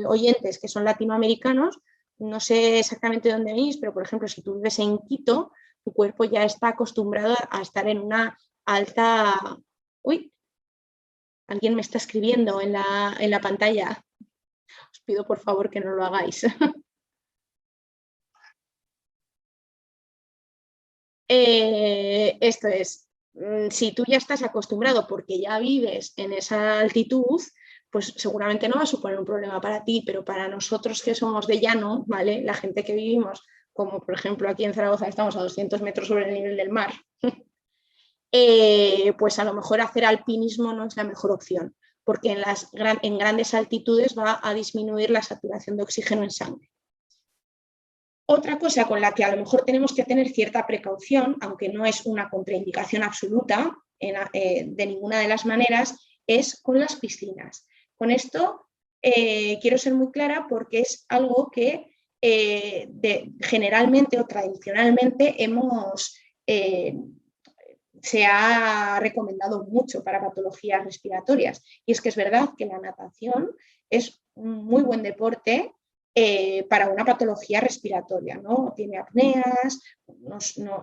oyentes que son latinoamericanos, no sé exactamente dónde venís, pero por ejemplo, si tú vives en Quito, tu cuerpo ya está acostumbrado a estar en una alta... Uy, alguien me está escribiendo en la pantalla. Os pido por favor que no lo hagáis. Esto es, si tú ya estás acostumbrado porque ya vives en esa altitud, pues seguramente no va a suponer un problema para ti, pero para nosotros que somos de llano, ¿vale? La gente que vivimos, como por ejemplo aquí en Zaragoza estamos a 200 metros sobre el nivel del mar, pues a lo mejor hacer alpinismo no es la mejor opción, porque en grandes altitudes va a disminuir la saturación de oxígeno en sangre. Otra cosa con la que a lo mejor tenemos que tener cierta precaución, aunque no es una contraindicación absoluta de ninguna de las maneras, es con las piscinas. Con esto quiero ser muy clara porque es algo que generalmente o tradicionalmente se ha recomendado mucho para patologías respiratorias. Y es que es verdad que la natación es un muy buen deporte para una patología respiratoria, ¿no? Tiene apneas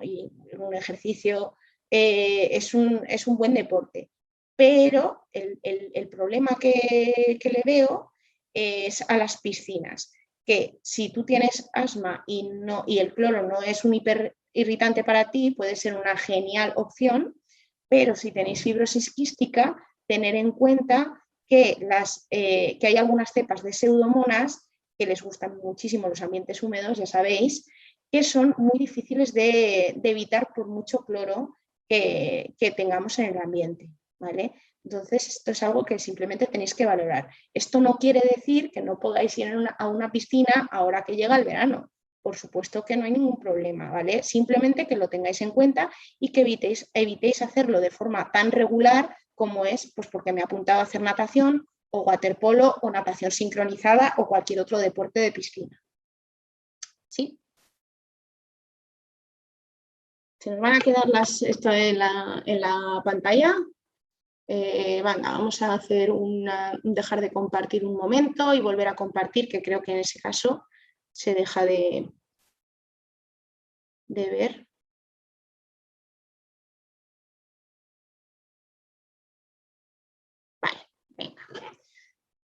y un ejercicio es un buen deporte. Pero el problema que le veo es a las piscinas, que si tú tienes asma y el cloro no es un hiperirritante para ti, puede ser una genial opción, pero si tenéis fibrosis quística, tener en cuenta que hay algunas cepas de pseudomonas que les gustan muchísimo los ambientes húmedos, ya sabéis, que son muy difíciles de evitar por mucho cloro que tengamos en el ambiente, ¿vale? Entonces, esto es algo que simplemente tenéis que valorar. Esto no quiere decir que no podáis ir a una piscina ahora que llega el verano. Por supuesto que no hay ningún problema, ¿vale? Simplemente que lo tengáis en cuenta y que evitéis hacerlo de forma tan regular como es, pues porque me he apuntado a hacer natación o waterpolo o natación sincronizada o cualquier otro deporte de piscina. ¿Sí? ¿Se nos van a quedar esto en la pantalla? Venga, vamos a hacer dejar de compartir un momento y volver a compartir, que creo que en ese caso se deja de ver. Vale, venga.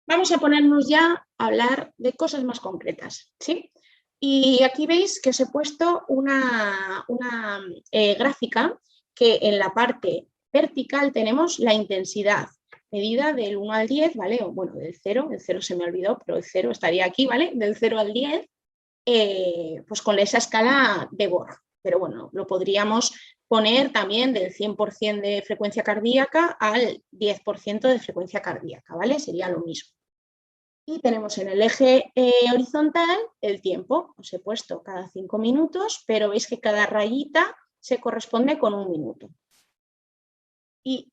Vamos a ponernos ya a hablar de cosas más concretas, ¿sí? Y aquí veis que os he puesto una gráfica que en la parte vertical tenemos la intensidad medida del 1 al 10, ¿vale? O bueno, del 0, el 0 se me olvidó, pero el 0 estaría aquí, ¿vale? Del 0 al 10, pues con esa escala de Borg. Pero bueno, lo podríamos poner también del 100% de frecuencia cardíaca al 10% de frecuencia cardíaca, ¿vale? Sería lo mismo. Y tenemos en el eje horizontal el tiempo. Os he puesto cada 5 minutos, pero veis que cada rayita se corresponde con 1 minuto. Y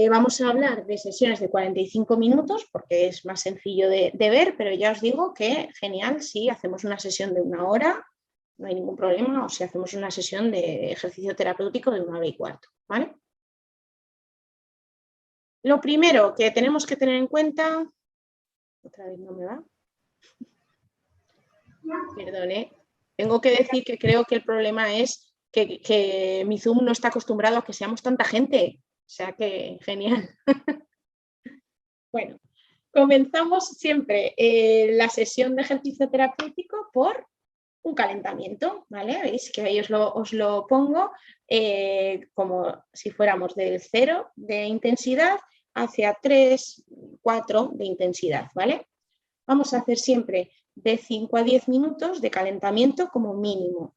vamos a hablar de sesiones de 45 minutos porque es más sencillo de ver, pero ya os digo que genial si hacemos una sesión de 1 hora, no hay ningún problema, o si hacemos una sesión de ejercicio terapéutico de 1 hora y cuarto, ¿vale? Lo primero que tenemos que tener en cuenta, otra vez no me va, Perdone. Tengo que decir que creo que el problema es que mi Zoom no está acostumbrado a que seamos tanta gente. O sea que genial. Bueno, comenzamos siempre la sesión de ejercicio terapéutico por un calentamiento, ¿vale? Veis que ahí os lo pongo como si fuéramos del 0 de intensidad hacia 3, 4 de intensidad, ¿vale? Vamos a hacer siempre de 5 a 10 minutos de calentamiento como mínimo.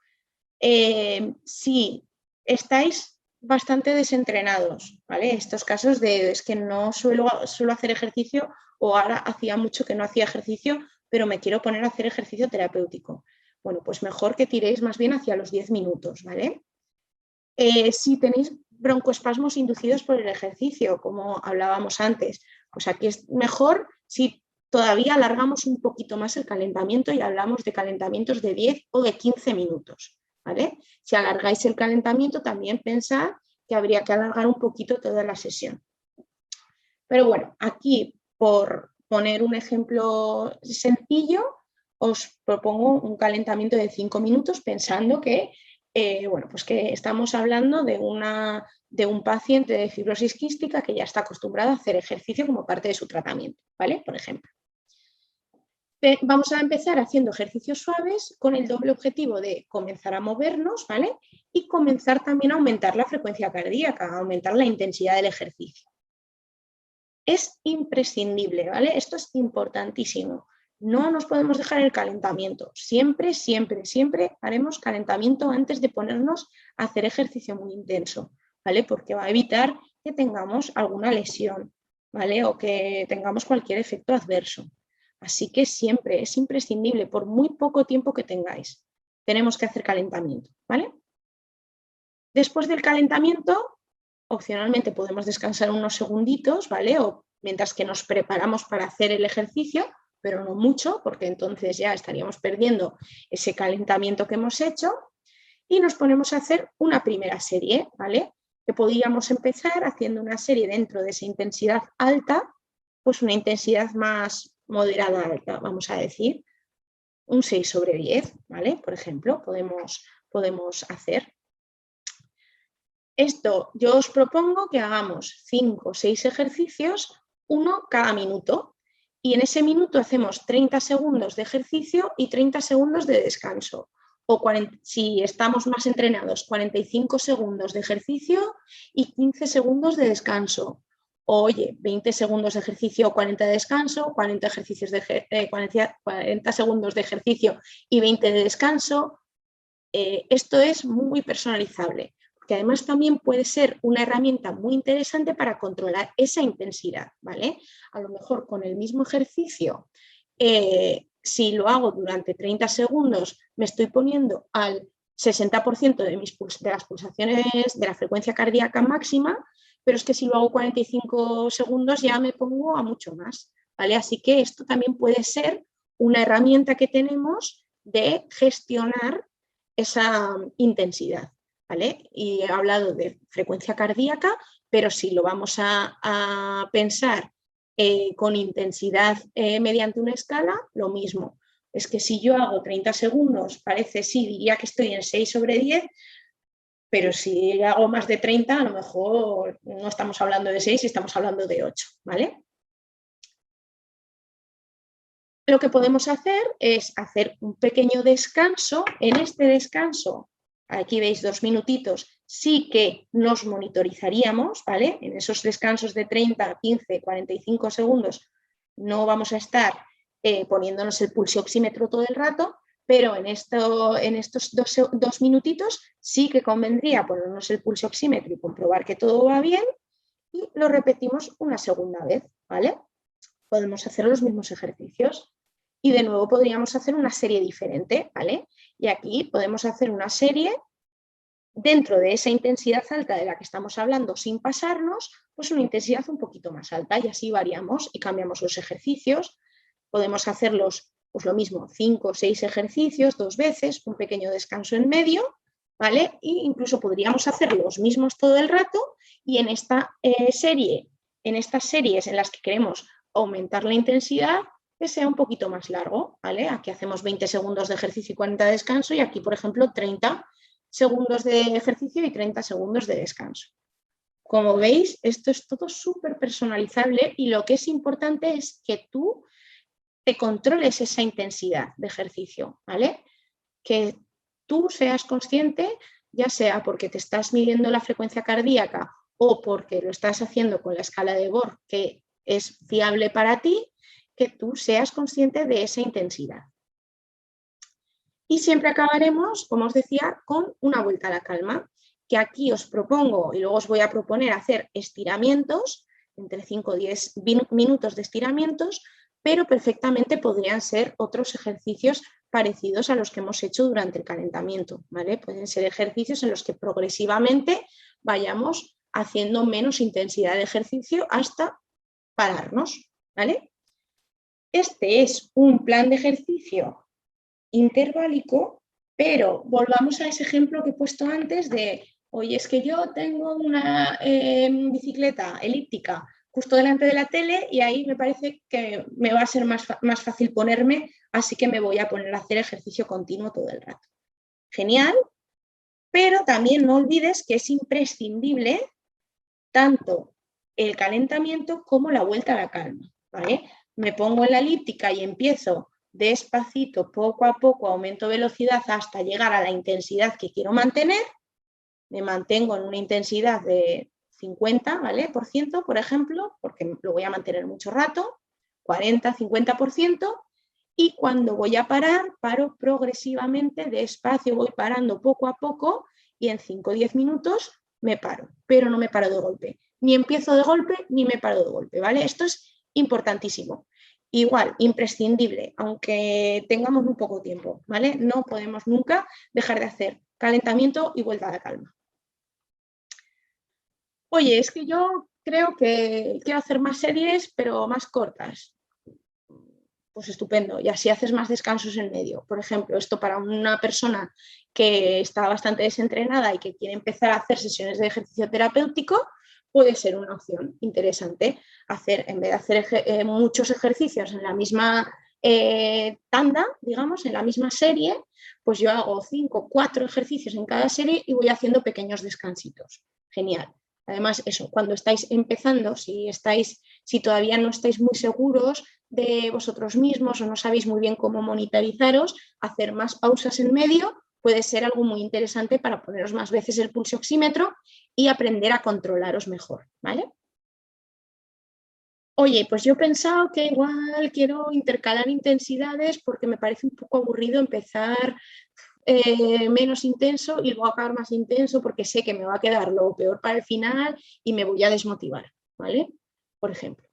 Si estáis bastante desentrenados, ¿vale? Estos casos de es que no suelo hacer ejercicio o ahora hacía mucho que no hacía ejercicio, pero me quiero poner a hacer ejercicio terapéutico. Bueno, pues mejor que tiréis más bien hacia los 10 minutos, ¿vale? Si tenéis broncoespasmos inducidos por el ejercicio, como hablábamos antes, pues aquí es mejor si todavía alargamos un poquito más el calentamiento y hablamos de calentamientos de 10 o de 15 minutos, ¿vale? Si alargáis el calentamiento, también pensad que habría que alargar un poquito toda la sesión. Pero bueno, aquí por poner un ejemplo sencillo, os propongo un calentamiento de 5 minutos pensando que, bueno, pues que estamos hablando de un paciente de fibrosis quística que ya está acostumbrado a hacer ejercicio como parte de su tratamiento, ¿vale? Por ejemplo. Vamos a empezar haciendo ejercicios suaves con el doble objetivo de comenzar a movernos, ¿vale? Y comenzar también a aumentar la frecuencia cardíaca, a aumentar la intensidad del ejercicio. Es imprescindible, ¿vale? Esto es importantísimo. No nos podemos dejar el calentamiento. Siempre, siempre, siempre haremos calentamiento antes de ponernos a hacer ejercicio muy intenso, ¿vale? Porque va a evitar que tengamos alguna lesión, ¿vale? O que tengamos cualquier efecto adverso. Así que siempre es imprescindible, por muy poco tiempo que tengáis, tenemos que hacer calentamiento, ¿vale? Después del calentamiento, opcionalmente podemos descansar unos segunditos, ¿vale? O mientras que nos preparamos para hacer el ejercicio, pero no mucho, porque entonces ya estaríamos perdiendo ese calentamiento que hemos hecho. Y nos ponemos a hacer una primera serie, ¿vale? Que podríamos empezar haciendo una serie dentro de esa intensidad alta, pues una intensidad más moderada alta, vamos a decir, un 6 sobre 10, ¿vale? Por ejemplo, podemos hacer. Esto yo os propongo que hagamos 5 o 6 ejercicios, uno cada minuto, y en ese minuto hacemos 30 segundos de ejercicio y 30 segundos de descanso. O 40, si estamos más entrenados, 45 segundos de ejercicio y 15 segundos de descanso. O, oye, 20 segundos de ejercicio, 40 de descanso, 40 segundos de ejercicio y 20 de descanso. Esto es muy personalizable, porque además también puede ser una herramienta muy interesante para controlar esa intensidad, ¿vale? A lo mejor con el mismo ejercicio, si lo hago durante 30 segundos, me estoy poniendo al 60% de las pulsaciones de la frecuencia cardíaca máxima, pero es que si lo hago 45 segundos ya me pongo a mucho más, ¿vale? Así que esto también puede ser una herramienta que tenemos de gestionar esa intensidad, ¿vale? Y he hablado de frecuencia cardíaca, pero si lo vamos a pensar con intensidad mediante una escala, lo mismo. Es que si yo hago 30 segundos, parece, sí, diría que estoy en 6 sobre 10, pero si hago más de 30, a lo mejor no estamos hablando de 6, estamos hablando de 8, ¿vale? Lo que podemos hacer es hacer un pequeño descanso. En este descanso, aquí veis 2 minutitos, sí que nos monitorizaríamos, ¿vale? En esos descansos de 30, 15, 45 segundos no vamos a estar poniéndonos el pulso oxímetro todo el rato, pero en estos 2 minutitos sí que convendría ponernos el pulso oxímetro y comprobar que todo va bien y lo repetimos una segunda vez, ¿vale? Podemos hacer los mismos ejercicios y de nuevo podríamos hacer una serie diferente, ¿vale? Y aquí podemos hacer una serie dentro de esa intensidad alta de la que estamos hablando sin pasarnos, pues una intensidad un poquito más alta y así variamos y cambiamos los ejercicios. Podemos hacerlos, pues lo mismo, 5 o 6 ejercicios 2 veces, un pequeño descanso en medio, ¿vale? E incluso podríamos hacer los mismos todo el rato y en esta serie, en estas series en las que queremos aumentar la intensidad, que sea un poquito más largo, ¿vale? Aquí hacemos 20 segundos de ejercicio y 40 de descanso y aquí, por ejemplo, 30 segundos de ejercicio y 30 segundos de descanso. Como veis, esto es todo súper personalizable y lo que es importante es que tú te controles esa intensidad de ejercicio, ¿vale? Que tú seas consciente, ya sea porque te estás midiendo la frecuencia cardíaca o porque lo estás haciendo con la escala de Borg, que es fiable para ti, que tú seas consciente de esa intensidad. Y siempre acabaremos, como os decía, con una vuelta a la calma, que aquí os propongo y luego os voy a proponer hacer estiramientos, entre 5 y 10 minutos de estiramientos, pero perfectamente podrían ser otros ejercicios parecidos a los que hemos hecho durante el calentamiento, ¿vale? Pueden ser ejercicios en los que progresivamente vayamos haciendo menos intensidad de ejercicio hasta pararnos, ¿vale? Este es un plan de ejercicio interválico, pero volvamos a ese ejemplo que he puesto antes de, oye, es que yo tengo una bicicleta elíptica justo delante de la tele y ahí me parece que me va a ser más fácil ponerme, así que me voy a poner a hacer ejercicio continuo todo el rato. Genial, pero también no olvides que es imprescindible tanto el calentamiento como la vuelta a la calma, ¿vale? Me pongo en la elíptica y empiezo despacito, poco a poco, aumento velocidad hasta llegar a la intensidad que quiero mantener, me mantengo en una intensidad de 50, ¿vale? por ejemplo, porque lo voy a mantener mucho rato, 40, 50%, y cuando voy a parar, paro progresivamente, despacio, voy parando poco a poco y en 5 o 10 minutos me paro, pero no me paro de golpe. Ni empiezo de golpe ni me paro de golpe, ¿vale? Esto es importantísimo. Igual, imprescindible, aunque tengamos muy poco tiempo, ¿vale? No podemos nunca dejar de hacer calentamiento y vuelta a la calma. Oye, es que yo creo que quiero hacer más series, pero más cortas. Pues estupendo, y así haces más descansos en medio. Por ejemplo, esto para una persona que está bastante desentrenada y que quiere empezar a hacer sesiones de ejercicio terapéutico, puede ser una opción interesante. Hacer, en vez de hacer muchos ejercicios en la misma tanda, digamos, en la misma serie, pues yo hago 5, 4 ejercicios en cada serie y voy haciendo pequeños descansitos. Genial. Además, eso, cuando estáis empezando, si todavía no estáis muy seguros de vosotros mismos o no sabéis muy bien cómo monitorizaros, hacer más pausas en medio puede ser algo muy interesante para poneros más veces el pulso oxímetro y aprender a controlaros mejor, ¿vale? Oye, pues yo he pensado que igual quiero intercalar intensidades porque me parece un poco aburrido empezar menos intenso y luego acabar más intenso porque sé que me va a quedar lo peor para el final y me voy a desmotivar, ¿vale? Por ejemplo.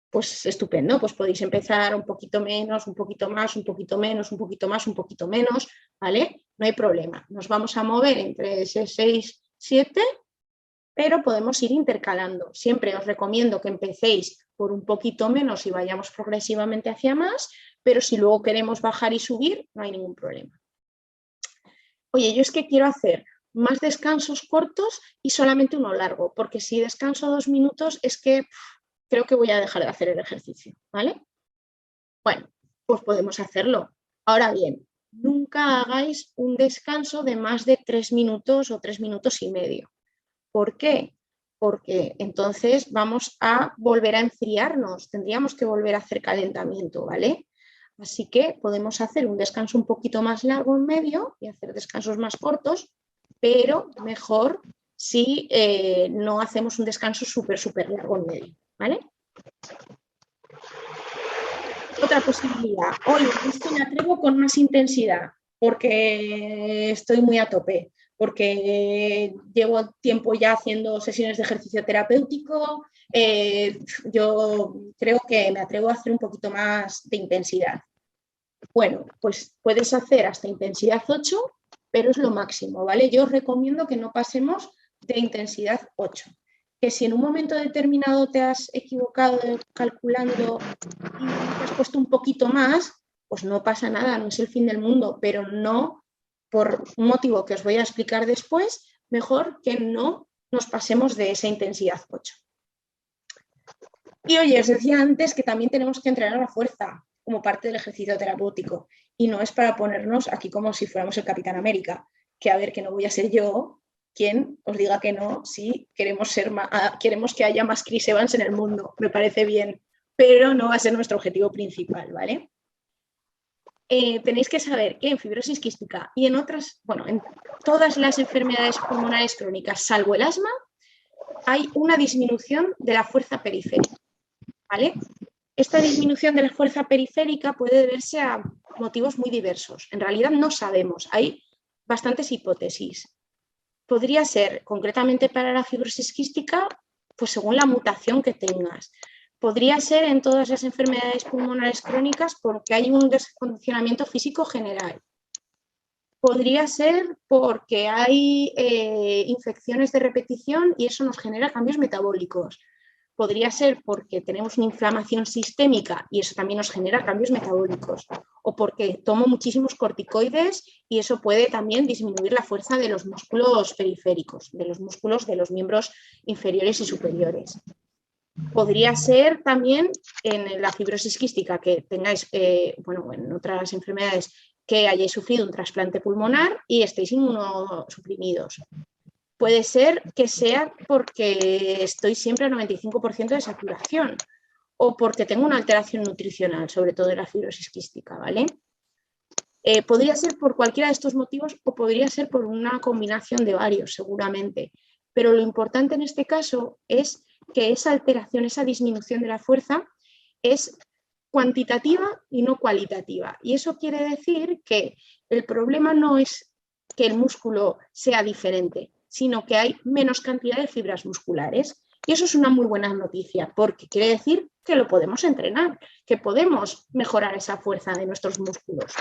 Pues estupendo, pues podéis empezar un poquito menos, un poquito más, un poquito menos, un poquito más, un poquito menos, ¿vale? No hay problema. Nos vamos a mover entre ese 6, 7, pero podemos ir intercalando. Siempre os recomiendo que empecéis por un poquito menos y vayamos progresivamente hacia más, pero si luego queremos bajar y subir, no hay ningún problema. Oye, yo es que quiero hacer más descansos cortos y solamente uno largo, porque si descanso 2 minutos es que creo que voy a dejar de hacer el ejercicio, ¿vale? Bueno, pues podemos hacerlo. Ahora bien, nunca hagáis un descanso de más de 3 minutos o 3 minutos y medio. ¿Por qué? Porque entonces vamos a volver a enfriarnos, tendríamos que volver a hacer calentamiento, ¿vale? Así que podemos hacer un descanso un poquito más largo en medio y hacer descansos más cortos, pero mejor si no hacemos un descanso súper largo en medio, ¿vale? Otra posibilidad, hoy esto me atrevo con más intensidad porque estoy muy a tope, porque llevo tiempo ya haciendo sesiones de ejercicio terapéutico, yo creo que me atrevo a hacer un poquito más de intensidad. Bueno, pues puedes hacer hasta intensidad 8, pero es lo máximo, ¿vale? Yo os recomiendo que no pasemos de intensidad 8. Que si en un momento determinado te has equivocado calculando y te has puesto un poquito más, pues no pasa nada, no es el fin del mundo, pero no, por un motivo que os voy a explicar después, mejor que no nos pasemos de esa intensidad 8. Y oye, os decía antes que también tenemos que entrenar la fuerza como parte del ejercicio terapéutico. Y no es para ponernos aquí como si fuéramos el Capitán América, que a ver, que no voy a ser yo quien os diga que no si queremos que haya más Chris Evans en el mundo. Me parece bien, pero no va a ser nuestro objetivo principal, ¿vale? Tenéis que saber que en fibrosis quística y en otras, bueno, en todas las enfermedades pulmonares crónicas, salvo el asma, hay una disminución de la fuerza periférica, ¿vale? Esta disminución de la fuerza periférica puede deberse a motivos muy diversos. En realidad no sabemos, hay bastantes hipótesis. Podría ser, concretamente para la fibrosis quística, pues según la mutación que tengas. Podría ser en todas las enfermedades pulmonares crónicas porque hay un descondicionamiento físico general. Podría ser porque hay infecciones de repetición y eso nos genera cambios metabólicos. Podría ser porque tenemos una inflamación sistémica y eso también nos genera cambios metabólicos. O porque tomo muchísimos corticoides y eso puede también disminuir la fuerza de los músculos periféricos, de los músculos de los miembros inferiores y superiores. Podría ser también en la fibrosis quística que tengáis, bueno, en otras enfermedades que hayáis sufrido un trasplante pulmonar y estéis inmunosuprimidos. Puede ser que sea porque estoy siempre al 95% de saturación o porque tengo una alteración nutricional, sobre todo en la fibrosis quística, ¿vale? Podría ser por cualquiera de estos motivos o podría ser por una combinación de varios, seguramente. Pero lo importante en este caso es que esa alteración, esa disminución de la fuerza es cuantitativa y no cualitativa. Y eso quiere decir que el problema no es que el músculo sea diferente, sino que hay menos cantidad de fibras musculares. Y eso es una muy buena noticia, porque quiere decir que lo podemos entrenar, que podemos mejorar esa fuerza de nuestros músculos.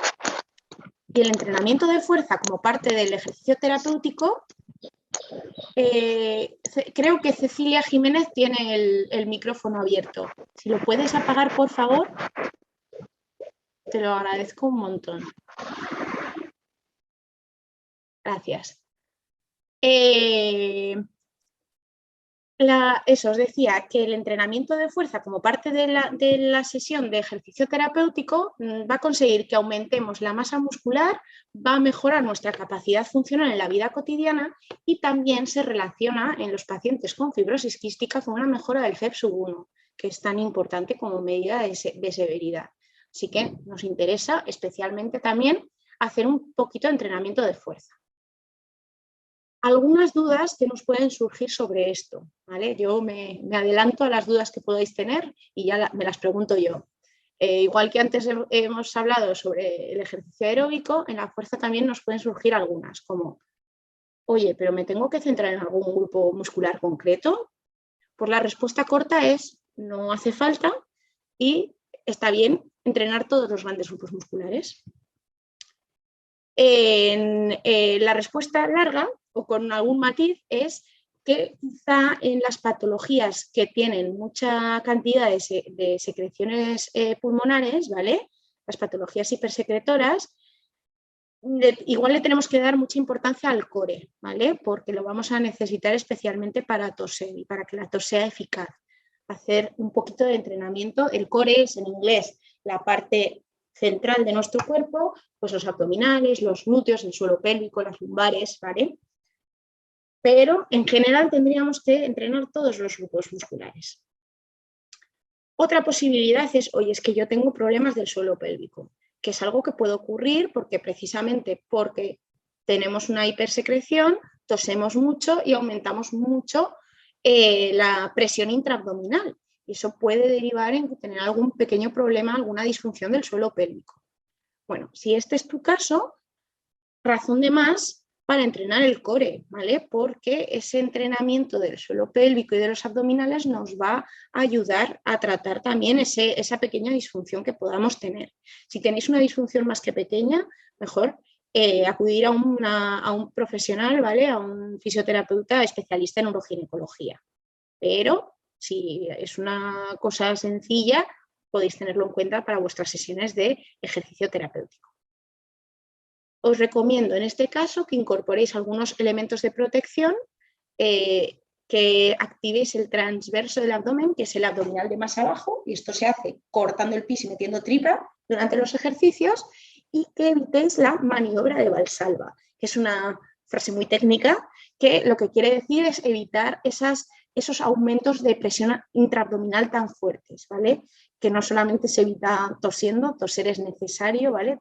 Y el entrenamiento de fuerza como parte del ejercicio terapéutico, creo que Cecilia Jiménez tiene el micrófono abierto. Si lo puedes apagar, por favor, te lo agradezco un montón. Gracias. Eso os decía que el entrenamiento de fuerza como parte de la sesión de ejercicio terapéutico va a conseguir que aumentemos la masa muscular, va a mejorar nuestra capacidad funcional en la vida cotidiana y también se relaciona en los pacientes con fibrosis quística con una mejora del FeB_1, que es tan importante como medida de severidad. Así que nos interesa especialmente también hacer un poquito de entrenamiento de fuerza. Algunas dudas que nos pueden surgir sobre esto, ¿vale? Yo me adelanto a las dudas que podáis tener y ya me las pregunto yo. Igual que antes hemos hablado sobre el ejercicio aeróbico, en la fuerza también nos pueden surgir algunas, como, oye, ¿pero me tengo que centrar en algún grupo muscular concreto? Pues la respuesta corta es, no hace falta y está bien entrenar todos los grandes grupos musculares. La respuesta larga o con algún matiz es que quizá en las patologías que tienen mucha cantidad de secreciones pulmonares, ¿vale? Las patologías hipersecretoras, igual le tenemos que dar mucha importancia al core, ¿vale? Porque lo vamos a necesitar especialmente para toser y para que la tos sea eficaz. Hacer un poquito de entrenamiento. El core es en inglés la parte central de nuestro cuerpo, pues los abdominales, los glúteos, el suelo pélvico, las lumbares, ¿vale? Pero en general tendríamos que entrenar todos los grupos musculares. Otra posibilidad es, oye, es que yo tengo problemas del suelo pélvico, que es algo que puede ocurrir porque precisamente porque tenemos una hipersecreción, tosemos mucho y aumentamos mucho la presión intraabdominal. Y eso puede derivar en tener algún pequeño problema, alguna disfunción del suelo pélvico. Bueno, si este es tu caso, razón de más para entrenar el core, ¿vale? Porque ese entrenamiento del suelo pélvico y de los abdominales nos va a ayudar a tratar también esa pequeña disfunción que podamos tener. Si tenéis una disfunción más que pequeña, mejor acudir a un profesional, ¿vale? A un fisioterapeuta especialista en uroginecología. Pero si es una cosa sencilla, podéis tenerlo en cuenta para vuestras sesiones de ejercicio terapéutico. Os recomiendo en este caso que incorporéis algunos elementos de protección que activéis el transverso del abdomen, que es el abdominal de más abajo, y esto se hace cortando el piso y metiendo tripa durante los ejercicios, y que evitéis la maniobra de Valsalva, que es una frase muy técnica que lo que quiere decir es evitar esos aumentos de presión intraabdominal tan fuertes, ¿vale? Que no solamente se evita tosiendo, toser es necesario, ¿vale?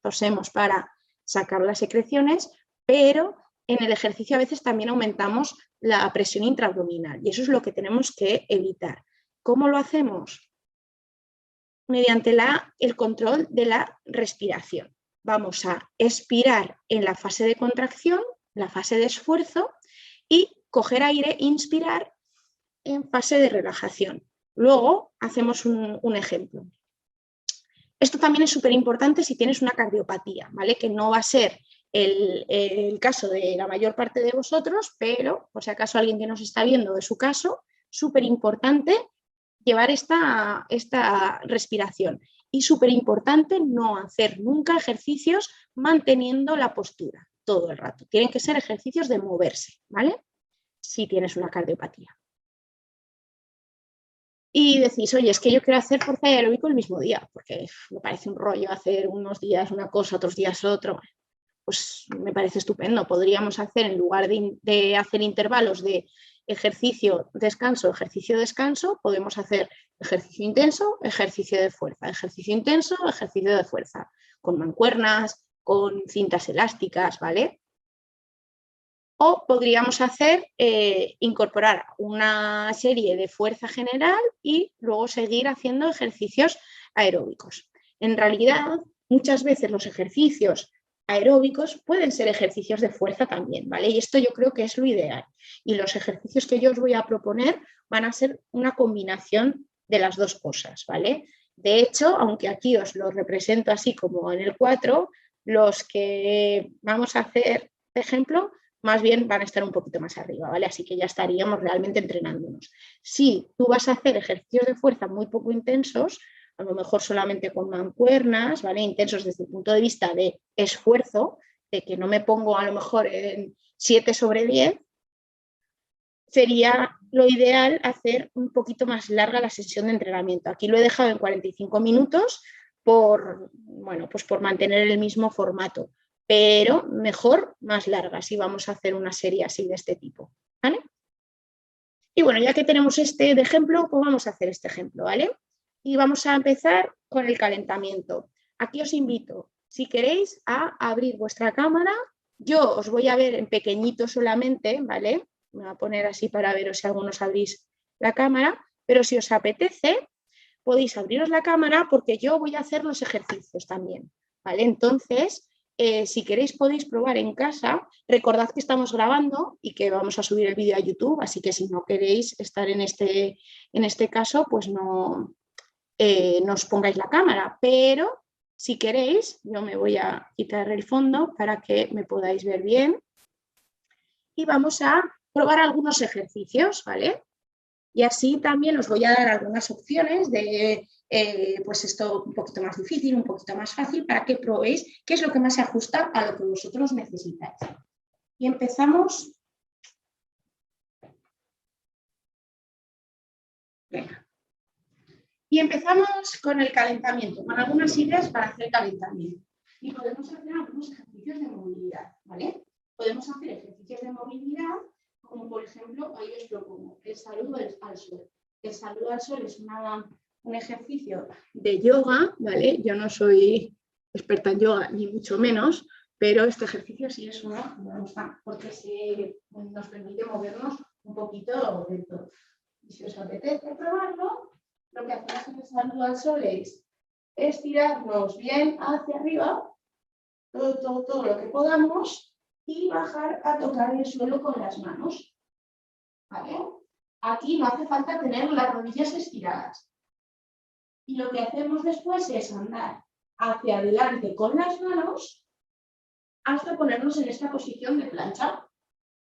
Tosemos para sacar las secreciones, pero en el ejercicio a veces también aumentamos la presión intraabdominal y eso es lo que tenemos que evitar. ¿Cómo lo hacemos? Mediante el control de la respiración. Vamos a expirar en la fase de contracción, la fase de esfuerzo, y coger aire, inspirar en fase de relajación. Luego hacemos un ejemplo. Esto también es súper importante si tienes una cardiopatía, ¿vale? Que no va a ser el caso de la mayor parte de vosotros, pero por si acaso alguien que nos está viendo de su caso, súper importante llevar esta respiración. Y súper importante no hacer nunca ejercicios manteniendo la postura todo el rato. Tienen que ser ejercicios de moverse, ¿vale? Si tienes una cardiopatía. Y decís, oye, es que yo quiero hacer fuerza aeróbico el mismo día, porque me parece un rollo hacer unos días una cosa, otros días otro. Pues me parece estupendo. Podríamos hacer, en lugar de hacer intervalos de ejercicio, descanso, podemos hacer ejercicio intenso, ejercicio de fuerza, ejercicio intenso, ejercicio de fuerza, con mancuernas, con cintas elásticas, ¿vale? O podríamos hacer, incorporar una serie de fuerza general y luego seguir haciendo ejercicios aeróbicos. En realidad, muchas veces los ejercicios aeróbicos pueden ser ejercicios de fuerza también, ¿vale? Y esto yo creo que es lo ideal. Y los ejercicios que yo os voy a proponer van a ser una combinación de las dos cosas, ¿vale? De hecho, aunque aquí os lo represento así como en el 4, los que vamos a hacer, por ejemplo, más bien van a estar un poquito más arriba, ¿vale? Así que ya estaríamos realmente entrenándonos. Si tú vas a hacer ejercicios de fuerza muy poco intensos, a lo mejor solamente con mancuernas, ¿vale? Intensos desde el punto de vista de esfuerzo, de que no me pongo a lo mejor en 7/10, sería lo ideal hacer un poquito más larga la sesión de entrenamiento. Aquí lo he dejado en 45 minutos pues por mantener el mismo formato, pero mejor más larga si vamos a hacer una serie así de este tipo, ¿vale? Y bueno, ya que tenemos este de ejemplo, pues vamos a hacer este ejemplo, ¿vale? Y vamos a empezar con el calentamiento. Aquí os invito, si queréis, a abrir vuestra cámara. Yo os voy a ver en pequeñito solamente, ¿vale? Me voy a poner así para veros si algunos abrís la cámara, pero si os apetece, podéis abriros la cámara porque yo voy a hacer los ejercicios también, ¿vale? Entonces, si queréis podéis probar en casa. Recordad que estamos grabando y que vamos a subir el vídeo a YouTube, así que si no queréis estar en este caso, pues no os pongáis la cámara, pero si queréis, yo me voy a quitar el fondo para que me podáis ver bien y vamos a probar algunos ejercicios, ¿vale? Y así también os voy a dar algunas opciones de, pues esto un poquito más difícil, un poquito más fácil, para que probéis qué es lo que más se ajusta a lo que vosotros necesitáis. Y empezamos. Venga. Y empezamos con el calentamiento, con algunas ideas para hacer calentamiento. Y podemos hacer algunos ejercicios de movilidad, ¿vale? Podemos hacer ejercicios de movilidad, como por ejemplo, hoy os propongo el saludo al sol. El saludo al sol es un ejercicio de yoga, ¿vale? Yo no soy experta en yoga, ni mucho menos, pero este ejercicio sí es uno que me gusta, porque nos permite movernos un poquito de todo. Y si os apetece probarlo, lo que hacemos en el saludo al sol es estirarnos bien hacia arriba, todo lo que podamos, y bajar a tocar el suelo con las manos, ¿vale? Aquí no hace falta tener las rodillas estiradas. Y lo que hacemos después es andar hacia adelante con las manos hasta ponernos en esta posición de plancha.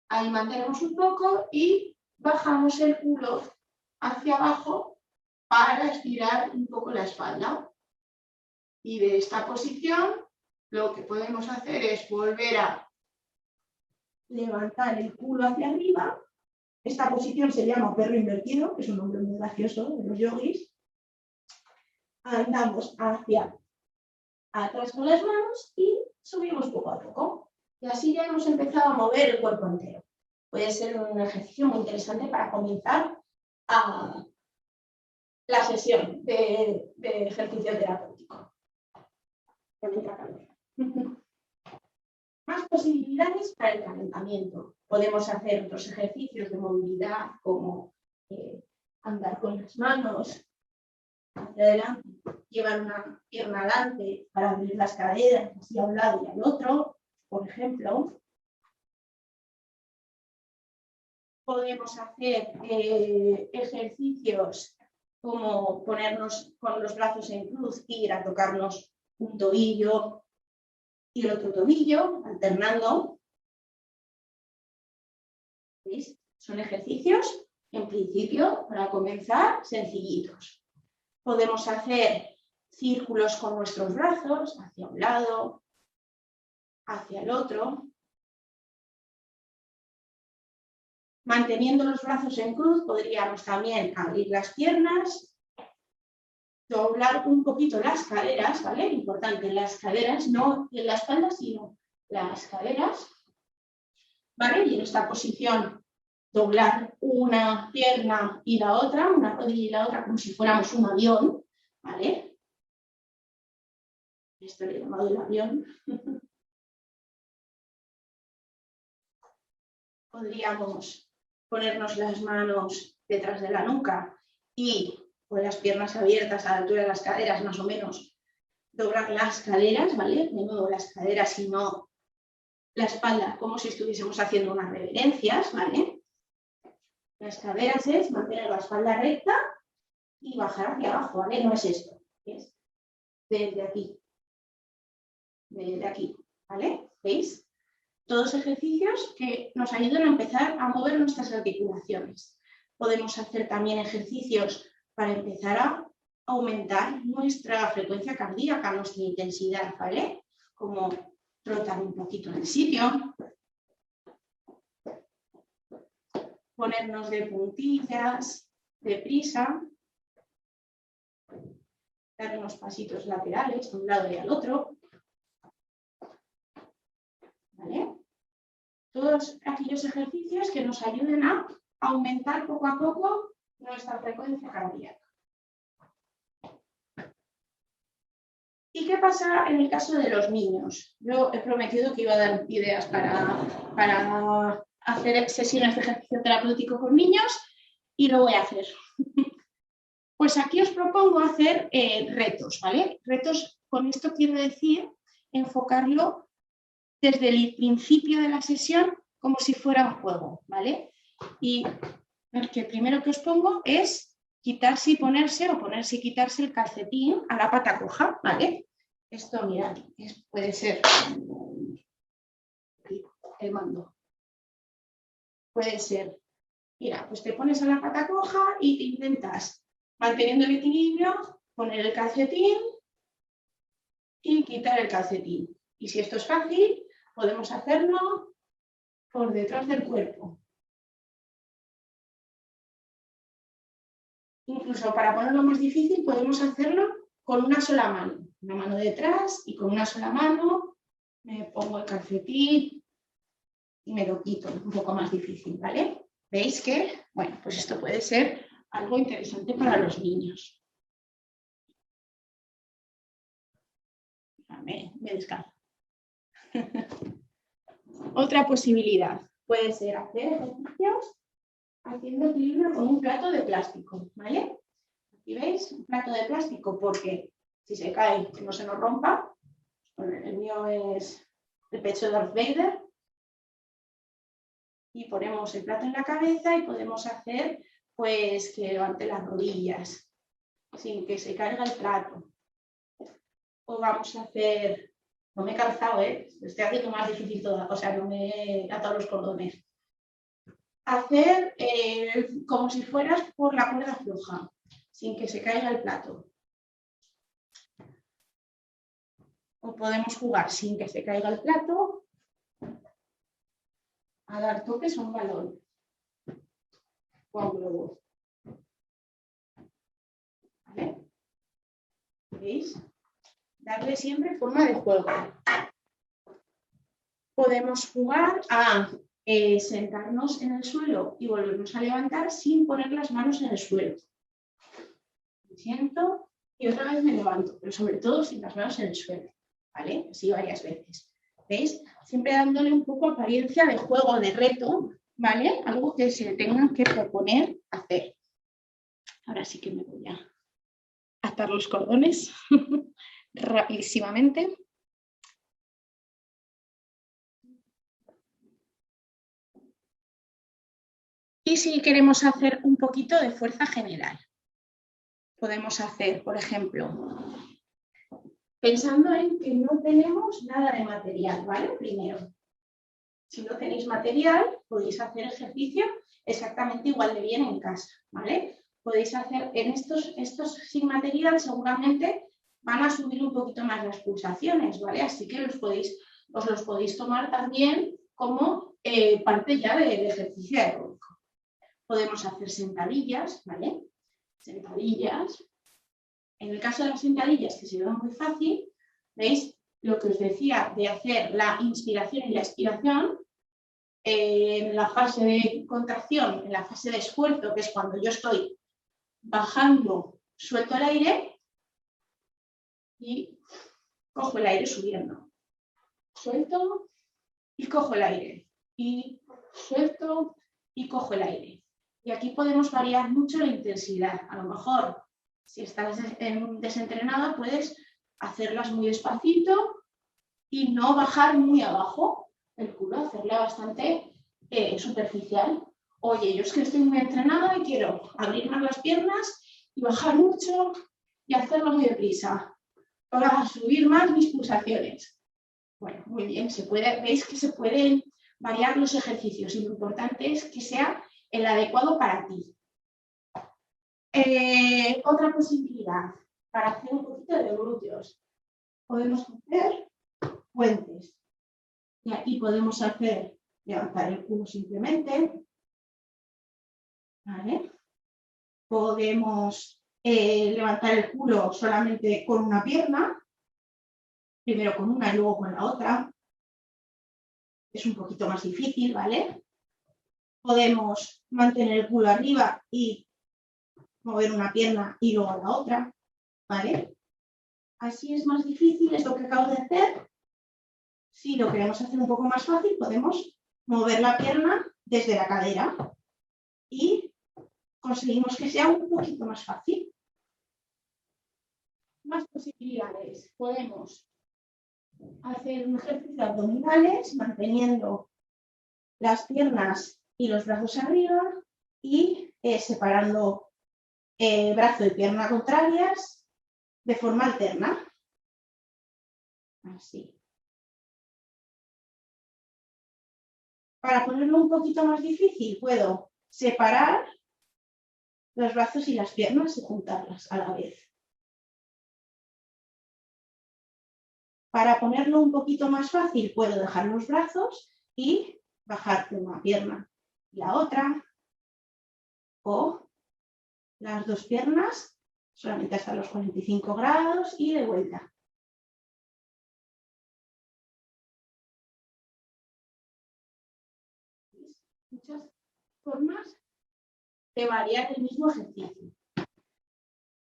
Ahí mantenemos un poco y bajamos el culo hacia abajo para estirar un poco la espalda. Y de esta posición lo que podemos hacer es volver a levantar el culo hacia arriba, Esta posición se llama perro invertido, que es un nombre muy gracioso de los yogis. Andamos hacia atrás con las manos y subimos poco a poco. Y así ya hemos empezado a mover el cuerpo entero. Puede ser un ejercicio muy interesante para comenzar la sesión de ejercicio terapéutico. Más posibilidades para el calentamiento. Podemos hacer otros ejercicios de movilidad como andar con las manos hacia adelante, llevar una pierna adelante para abrir las caderas así a un lado y al otro, por ejemplo. Podemos hacer ejercicios como ponernos con los brazos en cruz e ir a tocarnos un tobillo y el otro tobillo, alternando. ¿Veis? Son ejercicios, en principio, para comenzar, sencillitos. Podemos hacer círculos con nuestros brazos, hacia un lado, hacia el otro. Manteniendo los brazos en cruz, podríamos también abrir las piernas, doblar un poquito las caderas, ¿vale? Importante, las caderas, no en la espalda, sino las caderas, ¿vale? Y en esta posición, doblar una pierna y la otra, una rodilla y la otra, como si fuéramos un avión, ¿vale? Esto le he llamado el avión. Podríamos ponernos las manos detrás de la nuca y con las piernas abiertas a la altura de las caderas, más o menos, doblar las caderas, ¿vale? De nuevo las caderas y no la espalda, como si estuviésemos haciendo unas reverencias, ¿vale? Las caderas es mantener la espalda recta y bajar hacia abajo, ¿vale? No es esto, es desde aquí, ¿vale? ¿Veis? Todos ejercicios que nos ayudan a empezar a mover nuestras articulaciones. Podemos hacer también ejercicios para empezar a aumentar nuestra frecuencia cardíaca, nuestra intensidad, ¿vale? Como trotar un poquito en el sitio, ponernos de puntillas, deprisa, dar unos pasitos laterales de un lado y al otro, ¿vale? Todos aquellos ejercicios que nos ayuden a aumentar poco a poco nuestra frecuencia cardíaca. ¿Y qué pasa en el caso de los niños? Yo he prometido que iba a dar ideas para hacer sesiones de ejercicio terapéutico con niños y lo voy a hacer. Pues aquí os propongo hacer retos, ¿vale? Retos, con esto quiero decir enfocarlo desde el principio de la sesión como si fuera un juego, ¿vale? Y el que primero que os pongo es quitarse y ponerse, o ponerse y quitarse el calcetín a la pata coja, ¿vale? Esto, mirad, puede ser el mando. Puede ser, mira, pues te pones a la pata coja y te intentas, manteniendo el equilibrio, poner el calcetín y quitar el calcetín. Y si esto es fácil, podemos hacerlo por detrás del cuerpo. Incluso para ponerlo más difícil, podemos hacerlo con una sola mano. Una mano detrás y con una sola mano me pongo el calcetín y me lo quito. Un poco más difícil, ¿vale? ¿Veis que? Bueno, pues esto puede ser algo interesante para los niños. Me descanso. Otra posibilidad puede ser hacer ejercicios haciendo equilibrio con un plato de plástico, ¿vale? Aquí veis, un plato de plástico porque si se cae que no se nos rompa. El mío es el pecho de Darth Vader. Y ponemos el plato en la cabeza y podemos hacer pues que levante las rodillas sin que se caiga el plato. O vamos a hacer, no me he calzado, lo estoy haciendo más difícil toda, o sea, no me he atado los cordones. Hacer como si fueras por la cuerda floja, sin que se caiga el plato. O podemos jugar sin que se caiga el plato a dar toques a un balón. globo. ¿Vale? ¿Veis? Darle siempre forma de juego. Podemos jugar a sentarnos en el suelo y volvernos a levantar sin poner las manos en el suelo. Me siento y otra vez me levanto, pero sobre todo sin las manos en el suelo. ¿Vale? Así varias veces. ¿Veis? Siempre dándole un poco apariencia de juego, de reto, ¿vale? Algo que se tengan que proponer hacer. Ahora sí que me voy a atar los cordones rapidísimamente. Y si queremos hacer un poquito de fuerza general, podemos hacer, por ejemplo, pensando en que no tenemos nada de material, ¿vale? Primero, si no tenéis material, podéis hacer ejercicio exactamente igual de bien en casa, ¿vale? Podéis hacer en estos sin material, seguramente van a subir un poquito más las pulsaciones, ¿vale? Así que os los podéis tomar también como parte ya del ejercicio aeróbico. Podemos hacer sentadillas, ¿vale? Sentadillas. En el caso de las sentadillas, que se ve muy fácil, ¿veis? Lo que os decía de hacer la inspiración y la expiración, en la fase de contracción, en la fase de esfuerzo, que es cuando yo estoy bajando, suelto el aire y cojo el aire subiendo. Suelto y cojo el aire. Y suelto y cojo el aire. Y aquí podemos variar mucho la intensidad. A lo mejor, si estás desentrenada, puedes hacerlas muy despacito y no bajar muy abajo el culo, hacerla bastante superficial. Oye, yo es que estoy muy entrenada y quiero abrir más las piernas y bajar mucho y hacerlo muy deprisa para subir más mis pulsaciones. Bueno, muy bien, veis que se pueden variar los ejercicios y lo importante es que sea el adecuado para ti. Otra posibilidad para hacer un poquito de glúteos. Podemos hacer puentes. Y aquí podemos hacer levantar el culo simplemente. ¿Vale? Podemos levantar el culo solamente con una pierna. Primero con una y luego con la otra. Es un poquito más difícil, ¿vale? Podemos mantener el culo arriba y mover una pierna y luego la otra, ¿vale? Así es más difícil, es lo que acabo de hacer. Si lo queremos hacer un poco más fácil, podemos mover la pierna desde la cadera y conseguimos que sea un poquito más fácil. Más posibilidades. Podemos hacer un ejercicio de abdominales manteniendo las piernas y los brazos arriba y separando brazo y pierna contrarias de forma alterna. Así. Para ponerlo un poquito más difícil, puedo separar los brazos y las piernas y juntarlas a la vez. Para ponerlo un poquito más fácil, puedo dejar los brazos y bajar una pierna y la otra, o las dos piernas solamente hasta los 45 grados y de vuelta. Muchas formas de variar el mismo ejercicio.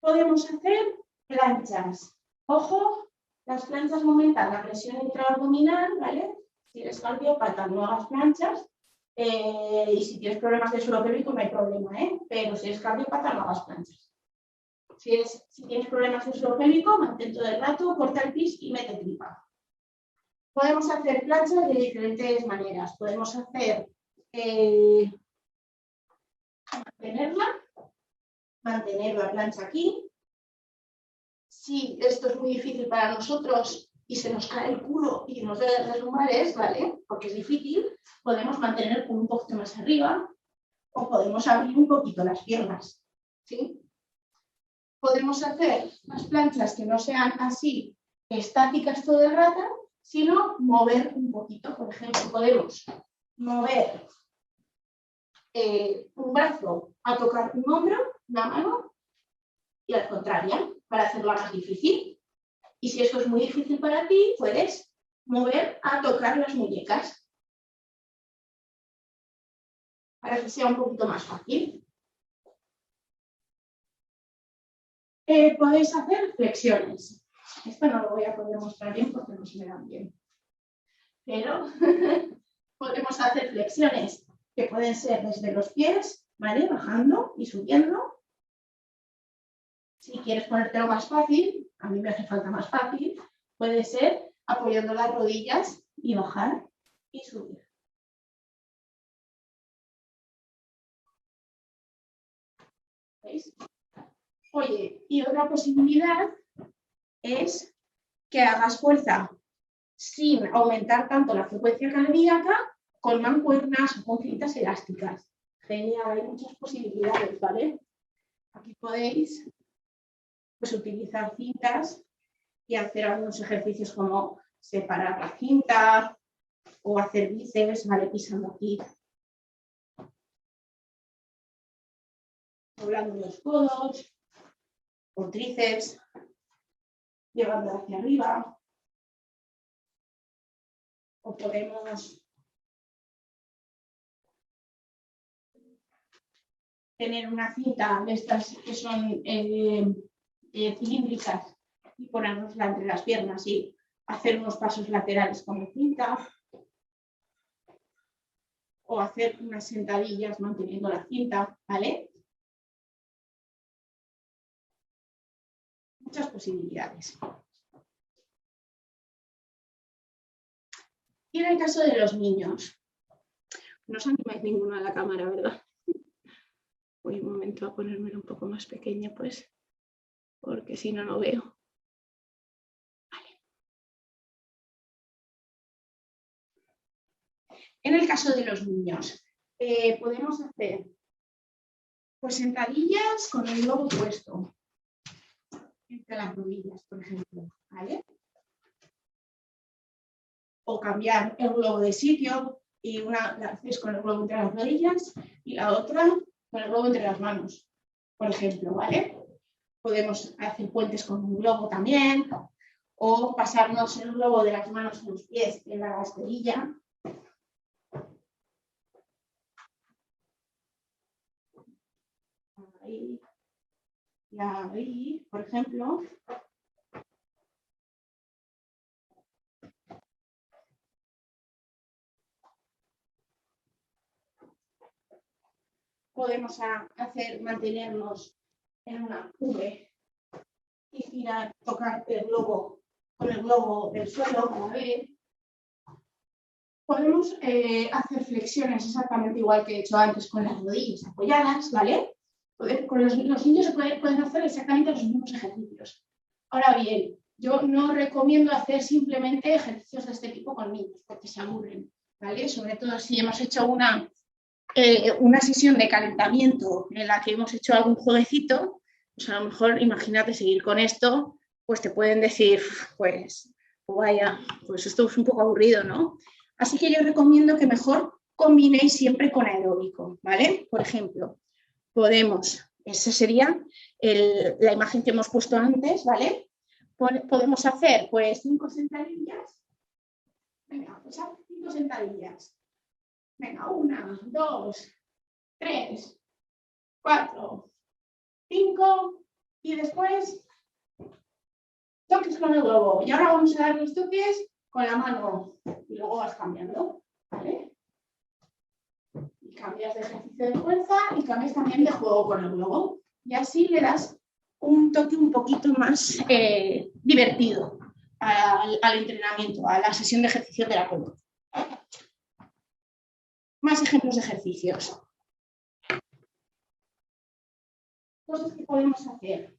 Podemos hacer planchas. Ojo, las planchas aumentan la presión intraabdominal, ¿vale? Si eres cardiópata, no hagas planchas. Y si tienes problemas de suelo pélvico, no hay problema, ¿eh? Pero si eres cardiópata, no hagas planchas. Si tienes problemas de suelo pélvico, mantén todo el rato, corta el pis y mete tripa. Podemos hacer planchas de diferentes maneras. Podemos hacer mantener la plancha aquí. Si esto es muy difícil para nosotros y se nos cae el culo y nos duele las lumbares, ¿vale? Porque es difícil, podemos mantener el culo un poquito más arriba o podemos abrir un poquito las piernas, ¿sí? Podemos hacer las planchas que no sean así estáticas todo el rato, sino mover un poquito. Por ejemplo, podemos mover un brazo a tocar un hombro, una mano, y al contrario, para hacerlo más difícil. Y si esto es muy difícil para ti, puedes mover a tocar las muñecas, para que sea un poquito más fácil. Podéis hacer flexiones. Esto no lo voy a poder mostrar bien porque no se me dan bien. Pero podemos hacer flexiones que pueden ser desde los pies, ¿vale? Bajando y subiendo. Si quieres ponértelo más fácil, a mí me hace falta más fácil, puede ser apoyando las rodillas y bajar y subir. ¿Veis? Oye, y otra posibilidad es que hagas fuerza sin aumentar tanto la frecuencia cardíaca con mancuernas o con cintas elásticas. Genial, hay muchas posibilidades, ¿vale? Aquí podéis pues, utilizar cintas y hacer algunos ejercicios como separar la cinta o hacer bíceps, ¿vale? Pisando aquí. Doblando los codos o tríceps, llevando hacia arriba. O podemos tener una cinta de estas que son cilíndricas y ponernosla entre las piernas y hacer unos pasos laterales con la cinta. O hacer unas sentadillas manteniendo la cinta, ¿vale? Muchas posibilidades. Y en el caso de los niños, no os animáis ninguno a la cámara, ¿verdad? Voy un momento a ponérmelo un poco más pequeña, pues, porque si no, no veo. Vale. En el caso de los niños, podemos hacer pues, sentadillas con el globo puesto entre las rodillas, por ejemplo, ¿vale? O cambiar el globo de sitio y una la haces con el globo entre las rodillas y la otra con el globo entre las manos, por ejemplo, ¿vale? Podemos hacer puentes con un globo también o pasarnos el globo de las manos a los pies en la esterilla. Ahí y ahí, por ejemplo. Podemos mantenernos en una V y girar, tocar el globo con el globo del suelo, como veis. Podemos hacer flexiones exactamente igual que he hecho antes con las rodillas apoyadas, ¿vale? Con los niños se pueden hacer exactamente los mismos ejercicios. Ahora bien, yo no recomiendo hacer simplemente ejercicios de este tipo con niños porque se aburren, ¿vale? Sobre todo si hemos hecho una sesión de calentamiento en la que hemos hecho algún jueguecito, pues a lo mejor imagínate seguir con esto, pues te pueden decir, pues vaya, pues esto es un poco aburrido, ¿no? Así que yo recomiendo que mejor combinéis siempre con aeróbico, ¿vale? Por ejemplo, esa sería la imagen que hemos puesto antes, ¿vale? Podemos hacer pues 5 sentadillas. Venga, pues haz 5 sentadillas. Venga, 1, 2, 3, 4, 5 y después toques con el globo. Y ahora vamos a dar los toques con la mano y luego vas cambiando, ¿vale? Y cambias de ejercicio de fuerza y cambias también de juego con el globo. Y así le das un toque un poquito más divertido al entrenamiento, a la sesión de ejercicio terapéutico. Más ejemplos de ejercicios. Cosas que podemos hacer.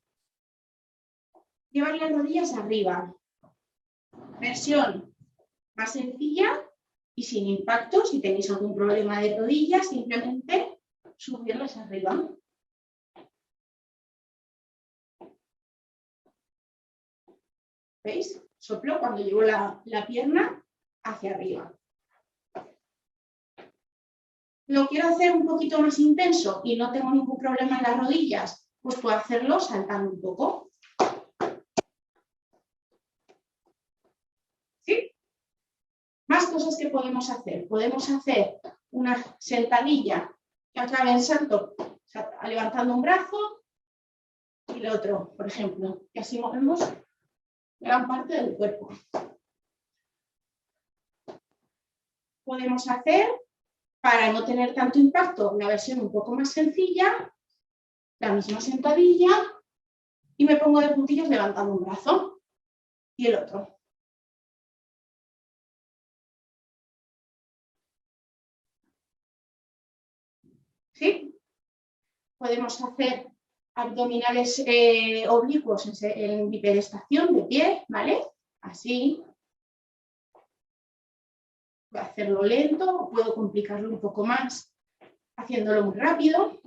Llevar las rodillas arriba. Versión más sencilla y sin impacto. Si tenéis algún problema de rodillas, simplemente subirlas arriba. ¿Veis? Soplo cuando llevo la pierna hacia arriba. lo quiero hacer un poquito más intenso y no tengo ningún problema en las rodillas, pues puedo hacerlo saltando un poco. ¿Sí? Más cosas que podemos hacer. Podemos hacer una sentadilla que acabe en salto, levantando un brazo y el otro, por ejemplo. Y así movemos gran parte del cuerpo. Podemos hacer, para no tener tanto impacto, una versión un poco más sencilla, la misma sentadilla, y me pongo de puntillas levantando un brazo y el otro. ¿Sí? Podemos hacer abdominales oblicuos en bipedestación de pie, ¿vale? Así. Voy a hacerlo lento, puedo complicarlo un poco más haciéndolo muy rápido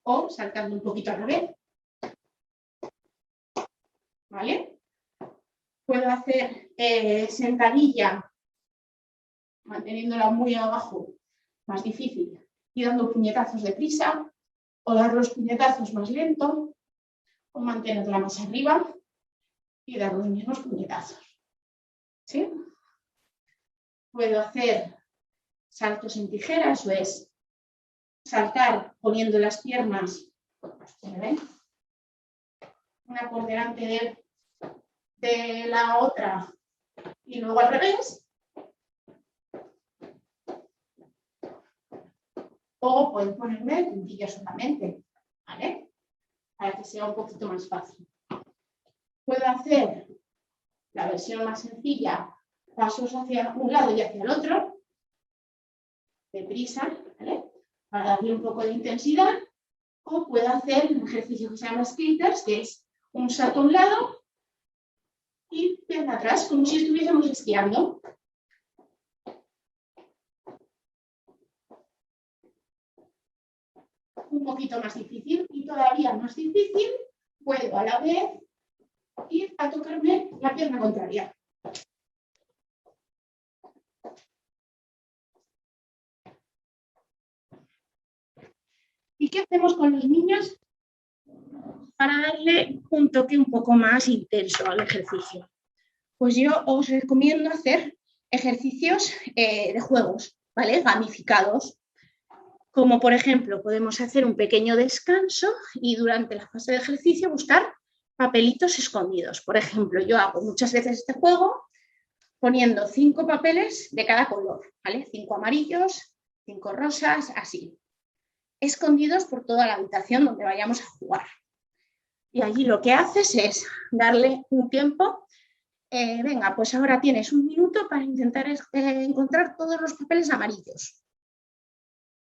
o saltando un poquito a la vez. ¿Vale? Puedo hacer sentadilla manteniéndola muy abajo, más difícil, y dando puñetazos deprisa, o dar los puñetazos más lento, o mantenerla más arriba y dar los mismos puñetazos. ¿Sí? Puedo hacer saltos en tijera, eso es saltar poniendo las piernas, una por delante de la otra y luego al revés. O puedo ponerme puntillas solamente, ¿vale? Para que sea un poquito más fácil. Puedo hacer la versión más sencilla, pasos hacia un lado y hacia el otro, deprisa, ¿vale? Para darle un poco de intensidad. O puedo hacer un ejercicio que se llama splitters, que es un salto a un lado y pierna atrás, como si estuviésemos esquiando. Un poquito más difícil y todavía más difícil, puedo a la vez ir a tocarme la pierna contraria. ¿Y qué hacemos con los niños para darle un toque un poco más intenso al ejercicio? Pues yo os recomiendo hacer ejercicios de juegos, ¿vale? Gamificados. Como por ejemplo, podemos hacer un pequeño descanso y durante la fase de ejercicio buscar papelitos escondidos. Por ejemplo, yo hago muchas veces este juego poniendo 5 papeles de cada color, ¿vale? 5 amarillos, 5 rosas, así. Escondidos por toda la habitación donde vayamos a jugar. Y allí lo que haces es darle un tiempo. Venga, pues ahora tienes un minuto para intentar encontrar todos los papeles amarillos.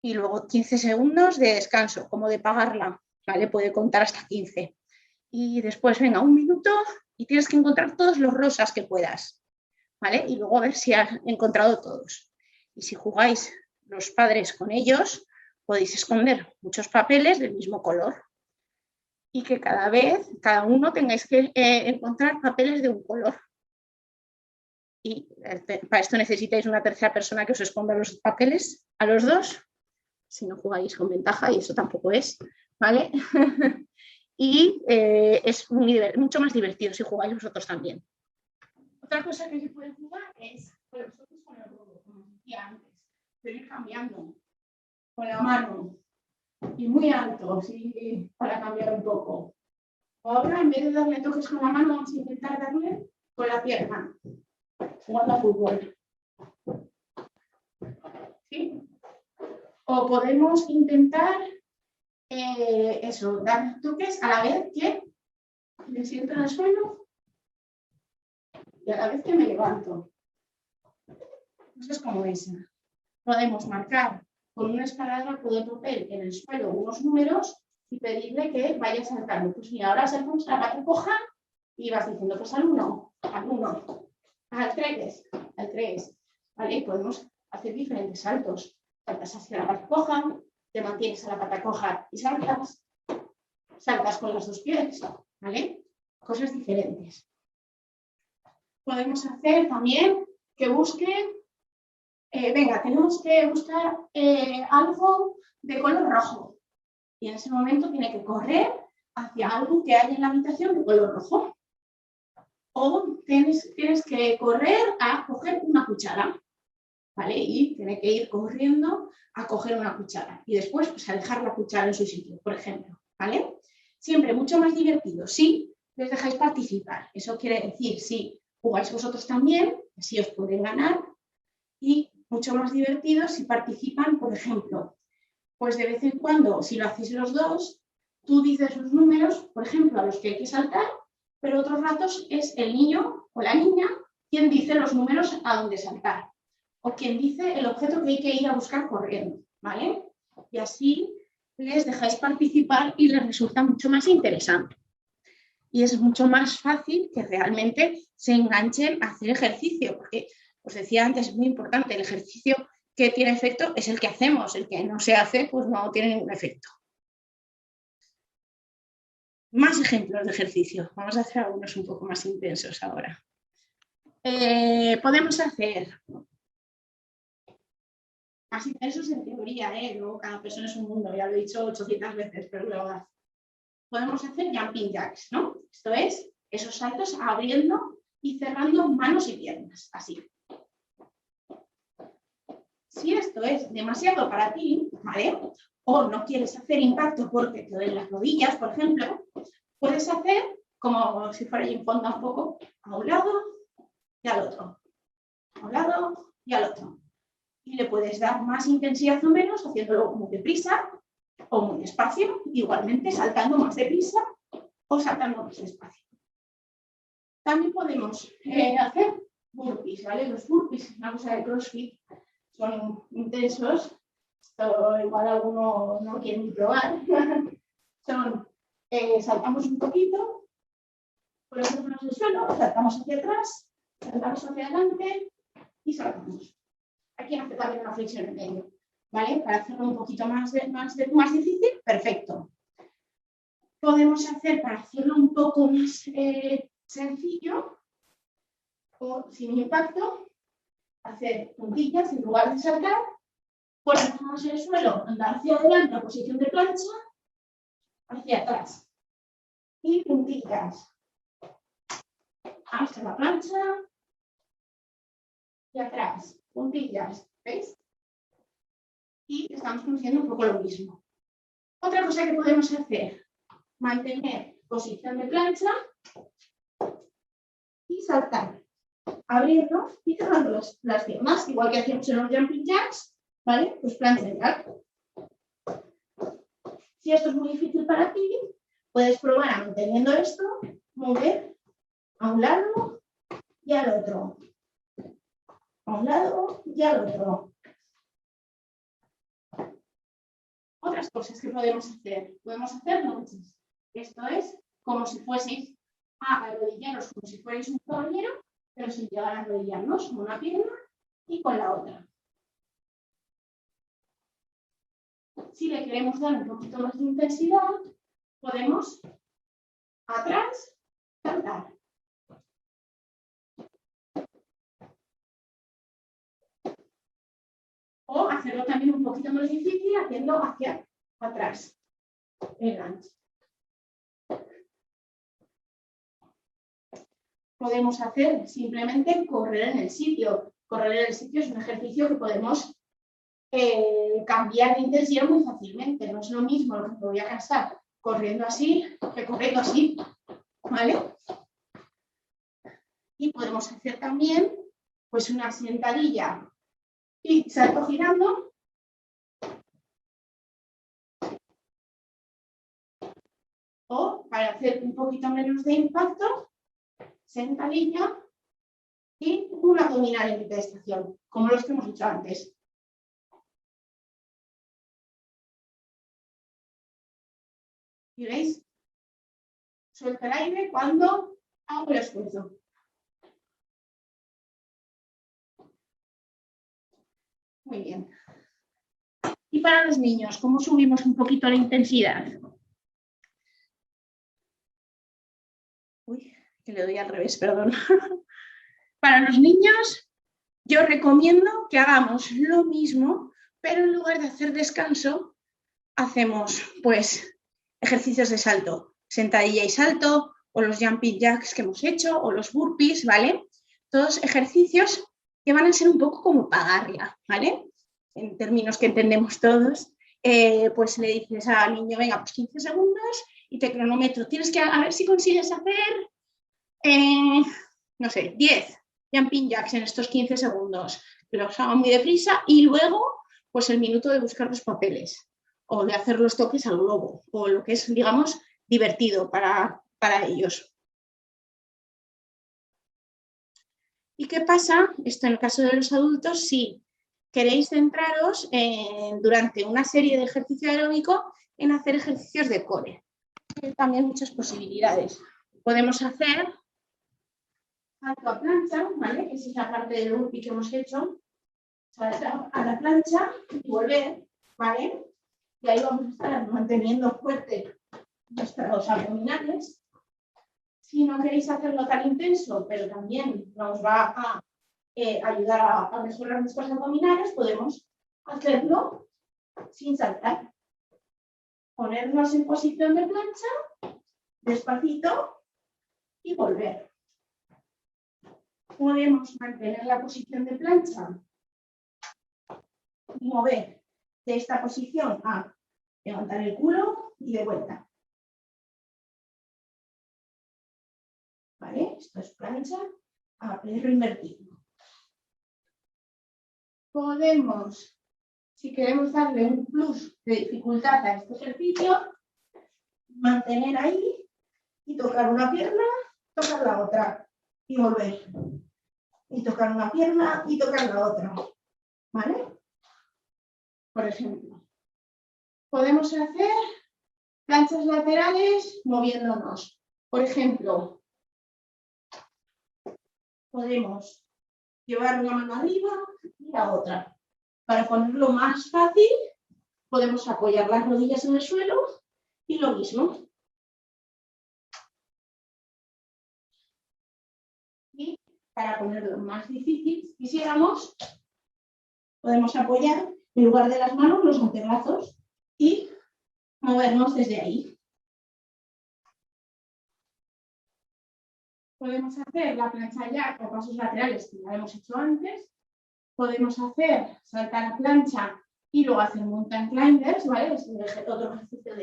Y luego 15 segundos de descanso, como de pagarla, ¿vale? Puede contar hasta 15. Y después, venga, un minuto y tienes que encontrar todos los rosas que puedas, ¿vale? Y luego a ver si has encontrado todos. Y si jugáis los padres con ellos, podéis esconder muchos papeles del mismo color. Y que cada vez, cada uno tengáis que encontrar papeles de un color. Y para esto necesitáis una tercera persona que os esconda los papeles a los dos. Si no jugáis con ventaja, y eso tampoco es, ¿vale? Y es mucho más divertido si jugáis vosotros también. Otra cosa que se puede jugar es con los ojos con el robo, como decía antes, pero ir cambiando con la mano y muy alto, ¿sí? Para cambiar un poco. Ahora, en vez de darle toques con la mano, vamos a intentar darle con la pierna, jugando a fútbol. ¿Sí? O podemos intentar dar toques a la vez que me siento en el suelo y a la vez que me levanto. Eso es como esa. Podemos marcar con un esparadrapo de papel en el suelo unos números y pedirle que vaya saltando. Pues mira, ahora saltamos a la pata coja y vas diciendo, pues al 1, al 3, ¿vale? Podemos hacer diferentes saltos. Saltas hacia la pata coja, te mantienes a la pata coja y saltas con los dos pies, ¿vale? Cosas diferentes. Podemos hacer también que busquen venga, tenemos que buscar algo de color rojo. Y en ese momento tiene que correr hacia algo que hay en la habitación de color rojo. O tienes que correr a coger una cuchara, ¿vale? Y tiene que ir corriendo a coger una cuchara. Y después, pues, a dejar la cuchara en su sitio, por ejemplo, ¿vale? Siempre mucho más divertido si les dejáis participar. Eso quiere decir, si jugáis vosotros también, así os pueden ganar. Y mucho más divertido si participan, por ejemplo, pues de vez en cuando, si lo hacéis los dos, tú dices los números, por ejemplo, a los que hay que saltar, pero otros ratos es el niño o la niña quien dice los números a dónde saltar, o quien dice el objeto que hay que ir a buscar corriendo, ¿vale? Y así les dejáis participar y les resulta mucho más interesante. Y es mucho más fácil que realmente se enganchen a hacer ejercicio, porque os decía antes, es muy importante, el ejercicio que tiene efecto es el que hacemos, el que no se hace pues no tiene ningún efecto. Más ejemplos de ejercicio, vamos a hacer algunos un poco más intensos ahora. Podemos hacer más intensos en teoría, luego cada persona es un mundo, ya lo he dicho 800 veces, pero lo hago. Podemos hacer jumping jacks, ¿no? Esto es esos saltos abriendo y cerrando manos y piernas, así. Si esto es demasiado para ti, ¿vale? O no quieres hacer impacto porque te duelen las rodillas, por ejemplo, puedes hacer como si fuera en fondo un poco a un lado y al otro. A un lado y al otro. Y le puedes dar más intensidad o menos haciéndolo muy deprisa o muy despacio, igualmente saltando más deprisa o saltando más despacio. También podemos hacer burpees, ¿vale? Los burpees, una cosa de CrossFit, son intensos. Esto igual alguno no quiere ni probar. Son, saltamos un poquito, ponemos en el suelo, saltamos hacia atrás, saltamos hacia adelante y saltamos. Aquí hace también una flexión en medio, ¿vale? Para hacerlo un poquito más difícil, perfecto. Podemos hacer, para hacerlo un poco más sencillo o sin impacto, hacer puntillas en lugar de saltar, ponernos en el suelo, andar hacia adelante a posición de plancha, hacia atrás. Y puntillas hasta la plancha y atrás. Puntillas, ¿veis? Y estamos consiguiendo un poco lo mismo. Otra cosa que podemos hacer, mantener posición de plancha y saltar, abriendo y cerrando las piernas, igual que hacemos en los jumping jacks, ¿vale? Pues plancha de jack. Si esto es muy difícil para ti, puedes probar a, manteniendo esto, mover a un lado y al otro. A un lado y al otro. Otras cosas que podemos hacer lunges. Esto es como si fueseis a arrodillaros, como si fuerais un caballero, pero sin llegar a arrodillarnos con una pierna y con la otra. Si le queremos dar un poquito más de intensidad, podemos atrás, saltar. O hacerlo también un poquito más difícil haciendo hacia atrás. El gancho. Podemos hacer simplemente correr en el sitio. Correr en el sitio es un ejercicio que podemos cambiar de intensidad muy fácilmente. No es lo mismo lo que me voy a cansar corriendo así que corriendo así. ¿Vale? Y podemos hacer también pues una sentadilla y salto girando. O para hacer un poquito menos de impacto, sentadilla y un abdominal en mitad de estación, como los que hemos hecho antes. ¿Y veis? Suelta el aire cuando hago el esfuerzo. Muy bien. Y para los niños, ¿cómo subimos un poquito la intensidad? Uy, que le doy al revés, perdón. Para los niños, yo recomiendo que hagamos lo mismo, pero en lugar de hacer descanso, hacemos pues ejercicios de salto, sentadilla y salto, o los jumping jacks que hemos hecho, o los burpees, ¿vale? Todos ejercicios que van a ser un poco como pagarla, ¿vale? En términos que entendemos todos, pues le dices al niño, venga, pues 15 segundos y te cronometro. Tienes que a ver si consigues hacer, no sé, 10 jumping jacks en estos 15 segundos. Que los haga muy deprisa y luego, pues el minuto de buscar los papeles o de hacer los toques al globo o lo que es, digamos, divertido para ellos. ¿Y qué pasa? Esto en el caso de los adultos, si queréis centraros durante una serie de ejercicio aeróbico en hacer ejercicios de core. Hay también muchas posibilidades. Podemos hacer salto a plancha, ¿vale? Que es esa parte del burpee que hemos hecho. Saltar a la plancha y volver, ¿vale? Y ahí vamos a estar manteniendo fuerte nuestros abdominales. Si no queréis hacerlo tan intenso, pero también nos va a ayudar a mejorar nuestros abdominales, podemos hacerlo sin saltar. Ponernos en posición de plancha, despacito, y volver. Podemos mantener la posición de plancha y mover de esta posición a levantar el culo y de vuelta. ¿Vale? Esto es plancha a perro invertido. Podemos, si queremos darle un plus de dificultad a este ejercicio, mantener ahí y tocar una pierna, tocar la otra y volver. Y tocar una pierna y tocar la otra. ¿Vale? Por ejemplo, podemos hacer planchas laterales moviéndonos. Por ejemplo, podemos llevar una mano arriba y la otra. Para ponerlo más fácil, podemos apoyar las rodillas en el suelo y lo mismo. Y para ponerlo más difícil, si quisiéramos, podemos apoyar en lugar de las manos los antebrazos y movernos desde ahí. Podemos hacer la plancha jack o pasos laterales, que ya hemos hecho antes. Podemos hacer saltar a plancha y luego hacer mountain climbers, ¿vale? Es otro ejercicio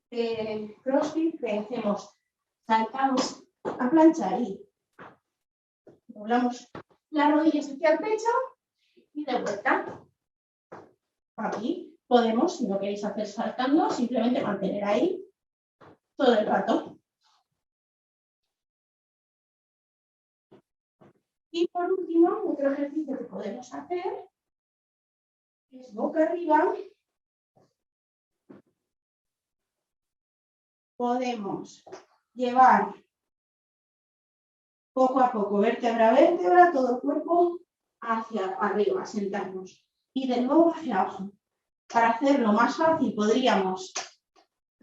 de CrossFit que hacemos. Saltamos a plancha y doblamos las rodillas hacia el pecho y de vuelta. Aquí podemos, si no queréis hacer saltando, simplemente mantener ahí todo el rato. Y por último, otro ejercicio que podemos hacer es boca arriba. Podemos llevar poco a poco, vértebra a vértebra, todo el cuerpo hacia arriba, sentarnos. Y de nuevo hacia abajo. Para hacerlo más fácil podríamos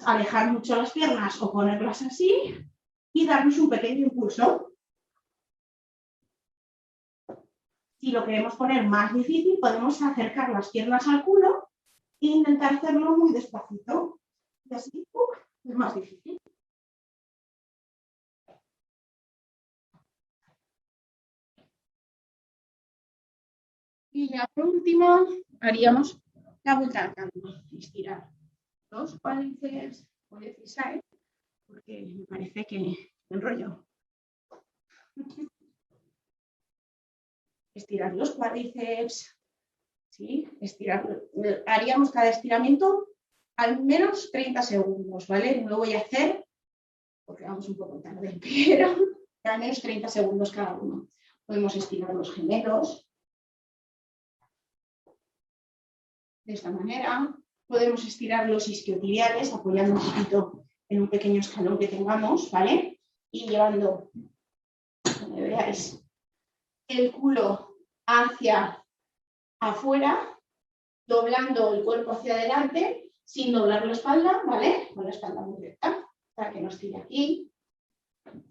alejar mucho las piernas o ponerlas así y darnos un pequeño impulso. Si lo queremos poner más difícil, podemos acercar las piernas al culo e intentar hacerlo muy despacito. Y así es más difícil. Y ya por último, haríamos la vuelta al cambio. Estirar los cuádriceps, puede pisar, porque me parece que me enrollo. Estirar los cuádriceps, ¿sí? Estirar, haríamos cada estiramiento al menos 30 segundos, ¿vale? No lo voy a hacer porque vamos un poco tarde, pero al menos 30 segundos cada uno. Podemos estirar los gemelos de esta manera. Podemos estirar los isquiotibiales apoyando un poquito en un pequeño escalón que tengamos, ¿vale? Y llevando, como veáis, el culo hacia afuera, doblando el cuerpo hacia adelante, sin doblar la espalda, ¿vale? Con la espalda muy recta, para que nos tire aquí.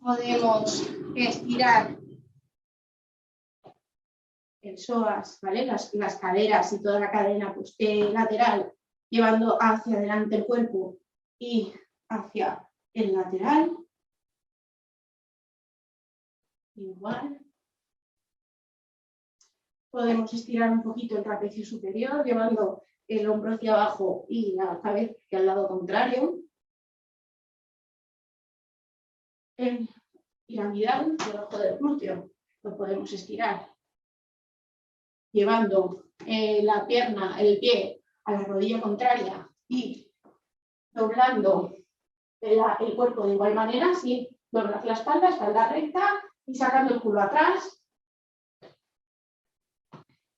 Podemos estirar el psoas, ¿vale? Las caderas y toda la cadena pues, lateral, llevando hacia adelante el cuerpo y hacia el lateral. Igual. Podemos estirar un poquito el trapecio superior, llevando el hombro hacia abajo y la cabeza hacia el lado contrario. El piramidal debajo del glúteo lo podemos estirar, llevando la pierna, el pie a la rodilla contraria y doblando el cuerpo de igual manera, así doblas la espalda recta y sacando el culo atrás.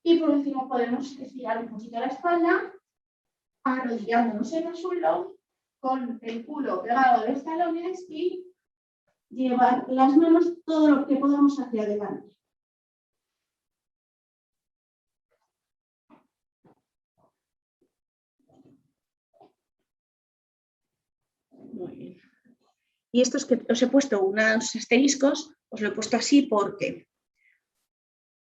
Y por último podemos estirar un poquito la espalda, arrodillándonos en el suelo, con el culo pegado a los talones y llevar las manos todo lo que podamos hacia adelante. Muy bien. Y estos que os he puesto unos asteriscos, os lo he puesto así porque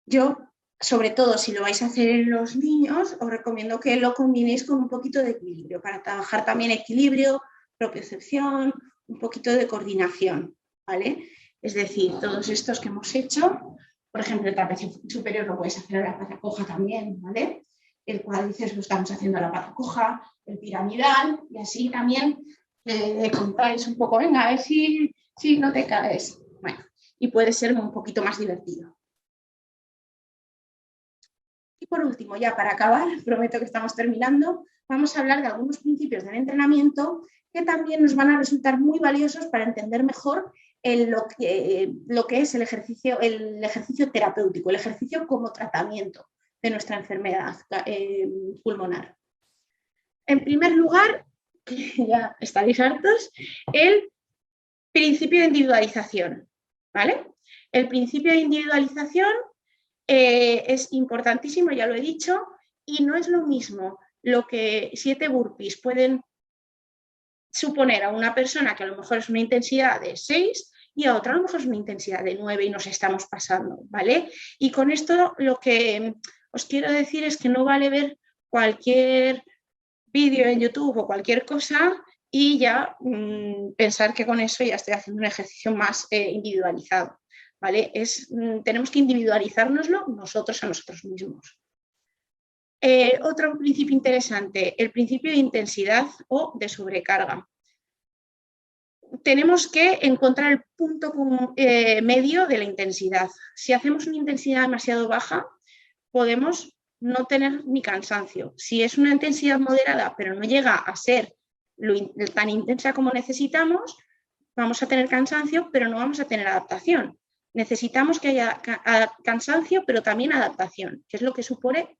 yo, sobre todo si lo vais a hacer en los niños, os recomiendo que lo combinéis con un poquito de equilibrio, para trabajar también equilibrio, propiocepción, un poquito de coordinación, ¿vale? Es decir, todos estos que hemos hecho, por ejemplo, el trapecio superior lo podéis hacer a la pata coja también, ¿vale? El cuádriceps lo estamos haciendo a la pata coja, el piramidal, y así también contáis un poco, venga, a ver si no te caes. Bueno, y puede ser un poquito más divertido. Y por último, ya para acabar, prometo que estamos terminando, vamos a hablar de algunos principios del entrenamiento que también nos van a resultar muy valiosos para entender mejor lo que es el ejercicio terapéutico, el ejercicio como tratamiento de nuestra enfermedad pulmonar. En primer lugar, ya estaréis hartos, el principio de individualización, ¿vale? El principio de individualización es importantísimo, ya lo he dicho, y no es lo mismo lo que 7 burpees pueden suponer a una persona que a lo mejor es una intensidad de 6 y a otra a lo mejor es una intensidad de 9 y nos estamos pasando, ¿vale? Y con esto lo que os quiero decir es que no vale ver cualquier vídeo en YouTube o cualquier cosa y ya pensar que con eso ya estoy haciendo un ejercicio más individualizado, ¿vale? Tenemos que individualizárnoslo nosotros a nosotros mismos. Otro principio interesante, el principio de intensidad o de sobrecarga. Tenemos que encontrar el punto medio de la intensidad. Si hacemos una intensidad demasiado baja, podemos no tener ni cansancio. Si es una intensidad moderada, pero no llega a ser tan intensa como necesitamos, vamos a tener cansancio, pero no vamos a tener adaptación. Necesitamos que haya cansancio, pero también adaptación, que es lo que supone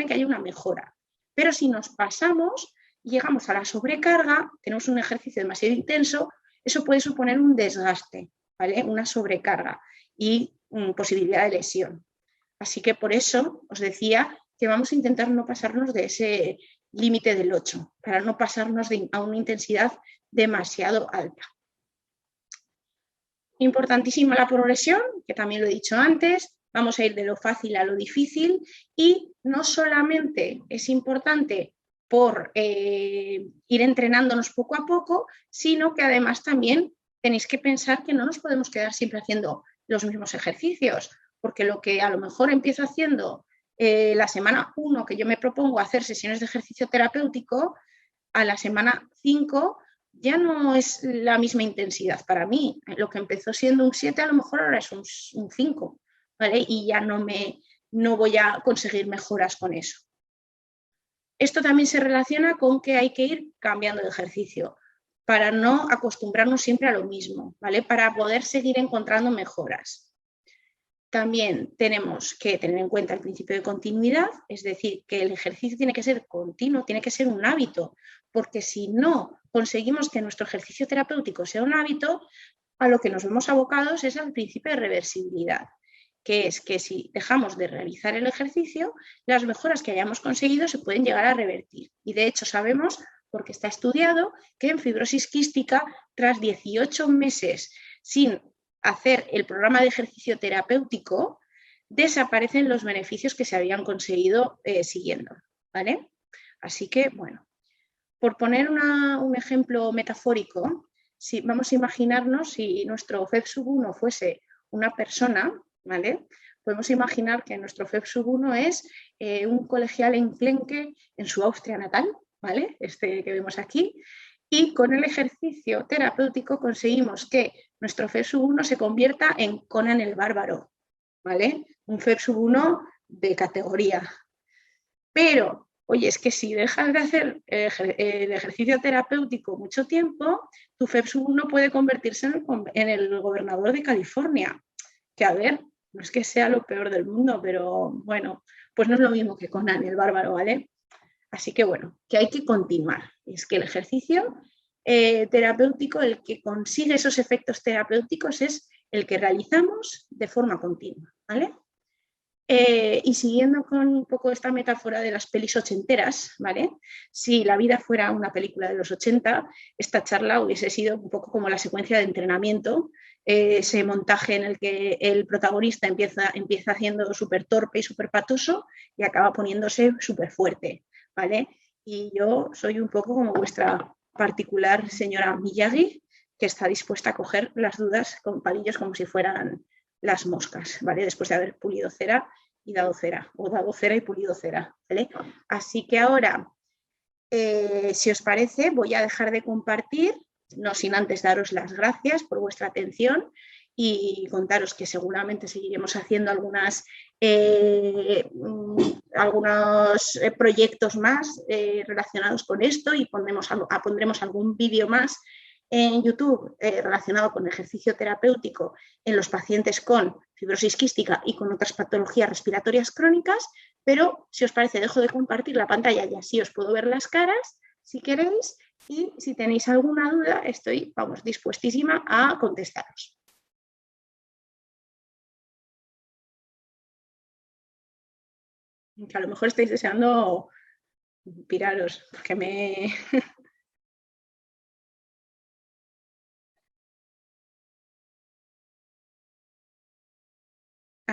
que haya una mejora. Pero si nos pasamos, llegamos a la sobrecarga, tenemos un ejercicio demasiado intenso, eso puede suponer un desgaste, ¿vale? Una sobrecarga y posibilidad de lesión. Así que por eso os decía que vamos a intentar no pasarnos de ese límite del 8, para no pasarnos a una intensidad demasiado alta. Importantísima la progresión, que también lo he dicho antes, vamos a ir de lo fácil a lo difícil y no solamente es importante por ir entrenándonos poco a poco, sino que además también tenéis que pensar que no nos podemos quedar siempre haciendo los mismos ejercicios, porque lo que a lo mejor empiezo haciendo la semana 1, que yo me propongo hacer sesiones de ejercicio terapéutico, a la semana 5 ya no es la misma intensidad para mí. Lo que empezó siendo un 7 a lo mejor ahora es un 5, ¿vale? Y ya no voy a conseguir mejoras con eso. Esto también se relaciona con que hay que ir cambiando de ejercicio para no acostumbrarnos siempre a lo mismo, ¿vale? Para poder seguir encontrando mejoras. También tenemos que tener en cuenta el principio de continuidad, es decir, que el ejercicio tiene que ser continuo, tiene que ser un hábito, porque si no conseguimos que nuestro ejercicio terapéutico sea un hábito, a lo que nos vemos abocados es al principio de reversibilidad, que es que si dejamos de realizar el ejercicio, las mejoras que hayamos conseguido se pueden llegar a revertir. Y de hecho sabemos, porque está estudiado, que en fibrosis quística, tras 18 meses sin hacer el programa de ejercicio terapéutico, desaparecen los beneficios que se habían conseguido siguiendo, ¿vale? Así que, bueno, por poner un ejemplo metafórico, si vamos a imaginarnos si nuestro FEP1 fuese una persona, ¿vale? Podemos imaginar que nuestro FEP1 es un colegial enclenque en su Austria natal, ¿vale? Este que vemos aquí. Y con el ejercicio terapéutico conseguimos que nuestro FEP1 se convierta en Conan el Bárbaro, ¿vale? Un FEP1 de categoría. Pero, oye, es que si dejas de hacer el ejercicio terapéutico mucho tiempo, tu FEP1 puede convertirse en el gobernador de California. Que a ver, no es que sea lo peor del mundo, pero bueno, pues no es lo mismo que Conan el Bárbaro, ¿vale? Así que bueno, que hay que continuar. Es que el ejercicio terapéutico, el que consigue esos efectos terapéuticos es el que realizamos de forma continua, ¿vale? Y siguiendo con un poco esta metáfora de las pelis ochenteras, ¿vale? Si la vida fuera una película de los 80, esta charla hubiese sido un poco como la secuencia de entrenamiento, ese montaje en el que el protagonista empieza haciendo súper torpe y súper patoso y acaba poniéndose súper fuerte, ¿vale? Y yo soy un poco como vuestra particular señora Miyagi, que está dispuesta a coger las dudas con palillos como si fueran las moscas, ¿vale? Después de haber pulido cera y dado cera, o dado cera y pulido cera, ¿vale? Así que ahora, si os parece, voy a dejar de compartir, no sin antes daros las gracias por vuestra atención y contaros que seguramente seguiremos haciendo algunos proyectos más relacionados con esto y pondremos algún vídeo más en YouTube relacionado con ejercicio terapéutico en los pacientes con fibrosis quística y con otras patologías respiratorias crónicas, pero si os parece dejo de compartir la pantalla y así os puedo ver las caras si queréis y si tenéis alguna duda estoy, vamos, dispuestísima a contestaros. Que a lo mejor estáis deseando piraros porque me...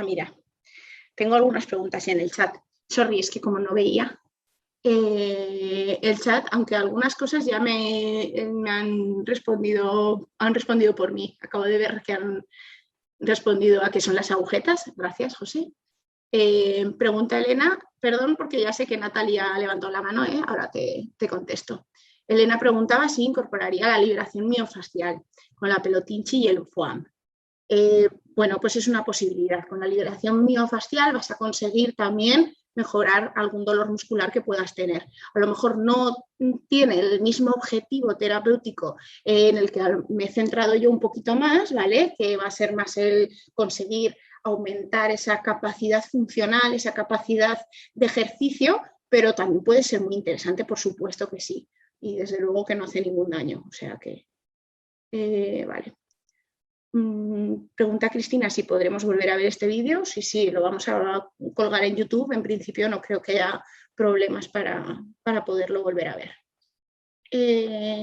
mira, tengo algunas preguntas en el chat. Sorry, es que como no veía el chat, aunque algunas cosas ya me han respondido por mí. Acabo de ver que han respondido a qué son las agujetas. Gracias, José. Pregunta Elena, perdón porque ya sé que Natalia levantó la mano, ahora te contesto. Elena preguntaba si incorporaría la liberación miofascial con la pelotinchi y el foam. Bueno, pues es una posibilidad. Con la liberación miofascial vas a conseguir también mejorar algún dolor muscular que puedas tener. A lo mejor no tiene el mismo objetivo terapéutico en el que me he centrado yo un poquito más, ¿vale? Que va a ser más el conseguir aumentar esa capacidad funcional, esa capacidad de ejercicio, pero también puede ser muy interesante, por supuesto que sí. Y desde luego que no hace ningún daño. O sea que, vale. Pregunta Cristina si podremos volver a ver este vídeo. Sí, lo vamos a colgar en YouTube. En principio no creo que haya problemas para poderlo volver a ver.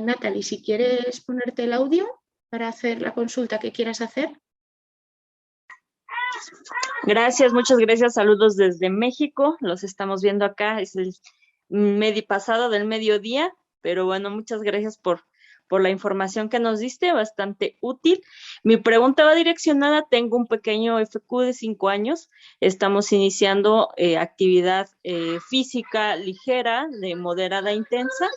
Natalie, si quieres ponerte el audio para hacer la consulta que quieras hacer. Gracias, muchas gracias. Saludos desde México. Los estamos viendo acá. Es el pasado del mediodía, pero bueno, muchas gracias por la información que nos diste, bastante útil. Mi pregunta va direccionada, tengo un pequeño FQ de 5 años, estamos iniciando actividad física ligera, de moderada a intensa,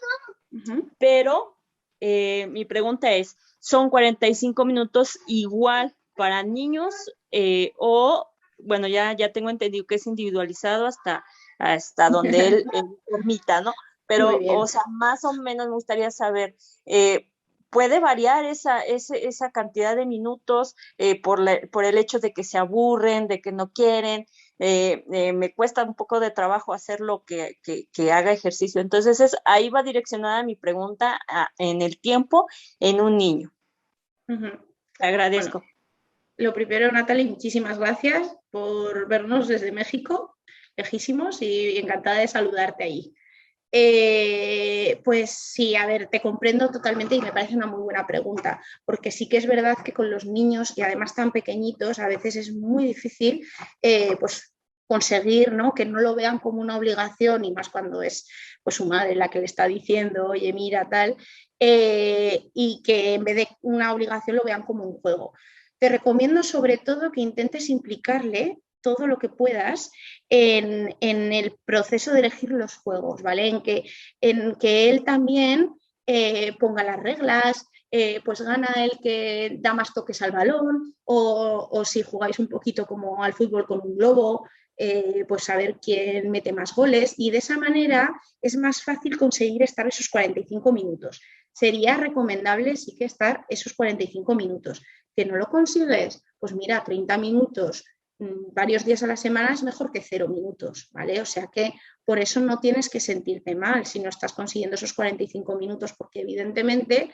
pero mi pregunta es, ¿son 45 minutos igual para niños o, bueno, ya tengo entendido que es individualizado hasta donde él permita, ¿no? Pero, o sea, más o menos me gustaría saber, ¿puede variar esa cantidad de minutos por el hecho de que se aburren, de que no quieren? Me cuesta un poco de trabajo hacerlo que haga ejercicio. Entonces, ahí va direccionada mi pregunta en el tiempo en un niño. Te agradezco. Bueno, lo primero, Natalie, muchísimas gracias por vernos desde México, lejísimos, y encantada de saludarte ahí. Pues sí, a ver, te comprendo totalmente y me parece una muy buena pregunta, porque sí que es verdad que con los niños y además tan pequeñitos a veces es muy difícil pues conseguir, ¿no? Que no lo vean como una obligación y más cuando es pues su madre la que le está diciendo, oye, mira, tal, y que en vez de una obligación lo vean como un juego. Te recomiendo sobre todo que intentes implicarle todo lo que puedas en el proceso de elegir los juegos, ¿vale? En que él también ponga las reglas, pues gana el que da más toques al balón, o si jugáis un poquito como al fútbol con un globo, pues saber quién mete más goles, y de esa manera es más fácil conseguir estar esos 45 minutos. Sería recomendable sí que estar esos 45 minutos. ¿Que no lo consigues? Pues mira, 30 minutos varios días a la semana es mejor que 0 minutos, ¿vale? O sea que por eso no tienes que sentirte mal si no estás consiguiendo esos 45 minutos, porque evidentemente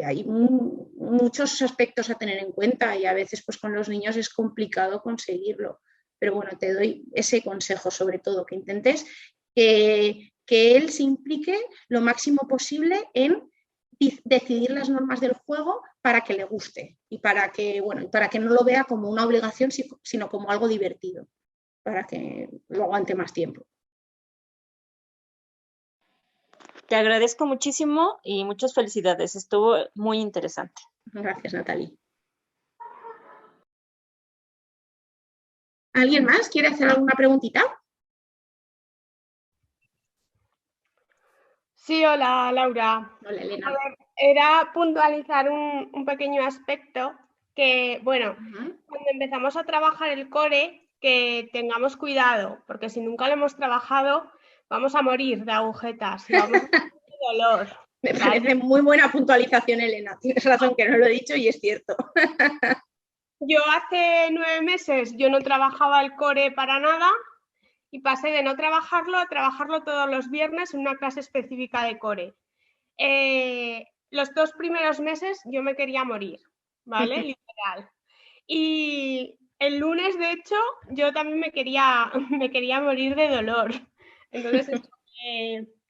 hay muchos aspectos a tener en cuenta y a veces pues con los niños es complicado conseguirlo. Pero bueno, te doy ese consejo sobre todo, que intentes que él se implique lo máximo posible en decidir las normas del juego para que le guste y para que, bueno, para que no lo vea como una obligación, sino como algo divertido, para que lo aguante más tiempo. Te agradezco muchísimo y muchas felicidades. Estuvo muy interesante. Gracias, Natalie. ¿Alguien más quiere hacer alguna preguntita? Sí, hola Laura. Hola, Elena. A ver, era puntualizar un pequeño aspecto que, bueno, cuando empezamos a trabajar el core, que tengamos cuidado, porque si nunca lo hemos trabajado, vamos a morir de agujetas y vamos a morir de dolor. Me parece muy buena puntualización, Elena. Tienes razón que no lo he dicho y es cierto. Yo hace 9 meses yo no trabajaba el core para nada y pasé de no trabajarlo a trabajarlo todos los viernes en una clase específica de core. Los 2 primeros meses yo me quería morir, ¿vale? Literal. Y el lunes, de hecho, yo también me quería morir de dolor. Entonces,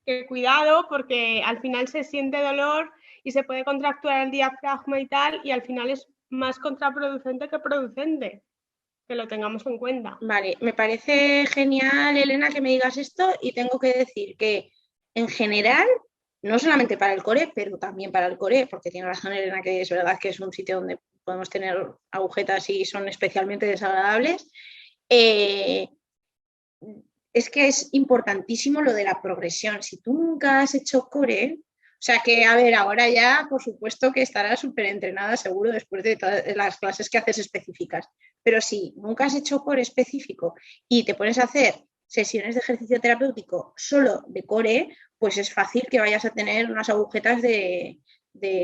que cuidado, porque al final se siente dolor y se puede contracturar el diafragma y tal, y al final es más contraproducente que producente, que lo tengamos en cuenta. Vale, me parece genial, Elena, que me digas esto, y tengo que decir que en general, no solamente para el core, pero también para el core, porque tiene razón Elena, que es verdad que es un sitio donde podemos tener agujetas y son especialmente desagradables. Es que es importantísimo lo de la progresión. Si tú nunca has hecho core, o sea que, a ver, ahora ya, por supuesto que estarás súper entrenada seguro después de todas las clases que haces específicas. Pero si nunca has hecho core específico y te pones a hacer sesiones de ejercicio terapéutico solo de core, pues es fácil que vayas a tener unas agujetas de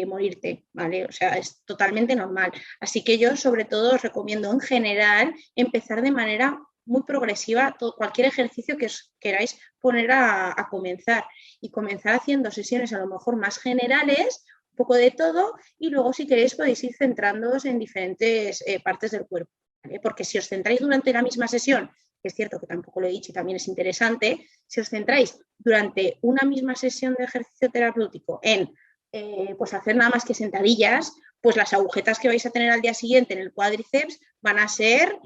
morirte, ¿vale? O sea, es totalmente normal. Así que yo, sobre todo, os recomiendo en general empezar de manera muy progresiva cualquier ejercicio que os queráis poner a comenzar, y comenzar haciendo sesiones a lo mejor más generales, un poco de todo, y luego si queréis podéis ir centrándoos en diferentes partes del cuerpo, ¿vale? Porque si os centráis durante la misma sesión, que es cierto que tampoco lo he dicho y también es interesante, si os centráis durante una misma sesión de ejercicio terapéutico en pues hacer nada más que sentadillas, pues las agujetas que vais a tener al día siguiente en el cuádriceps van a ser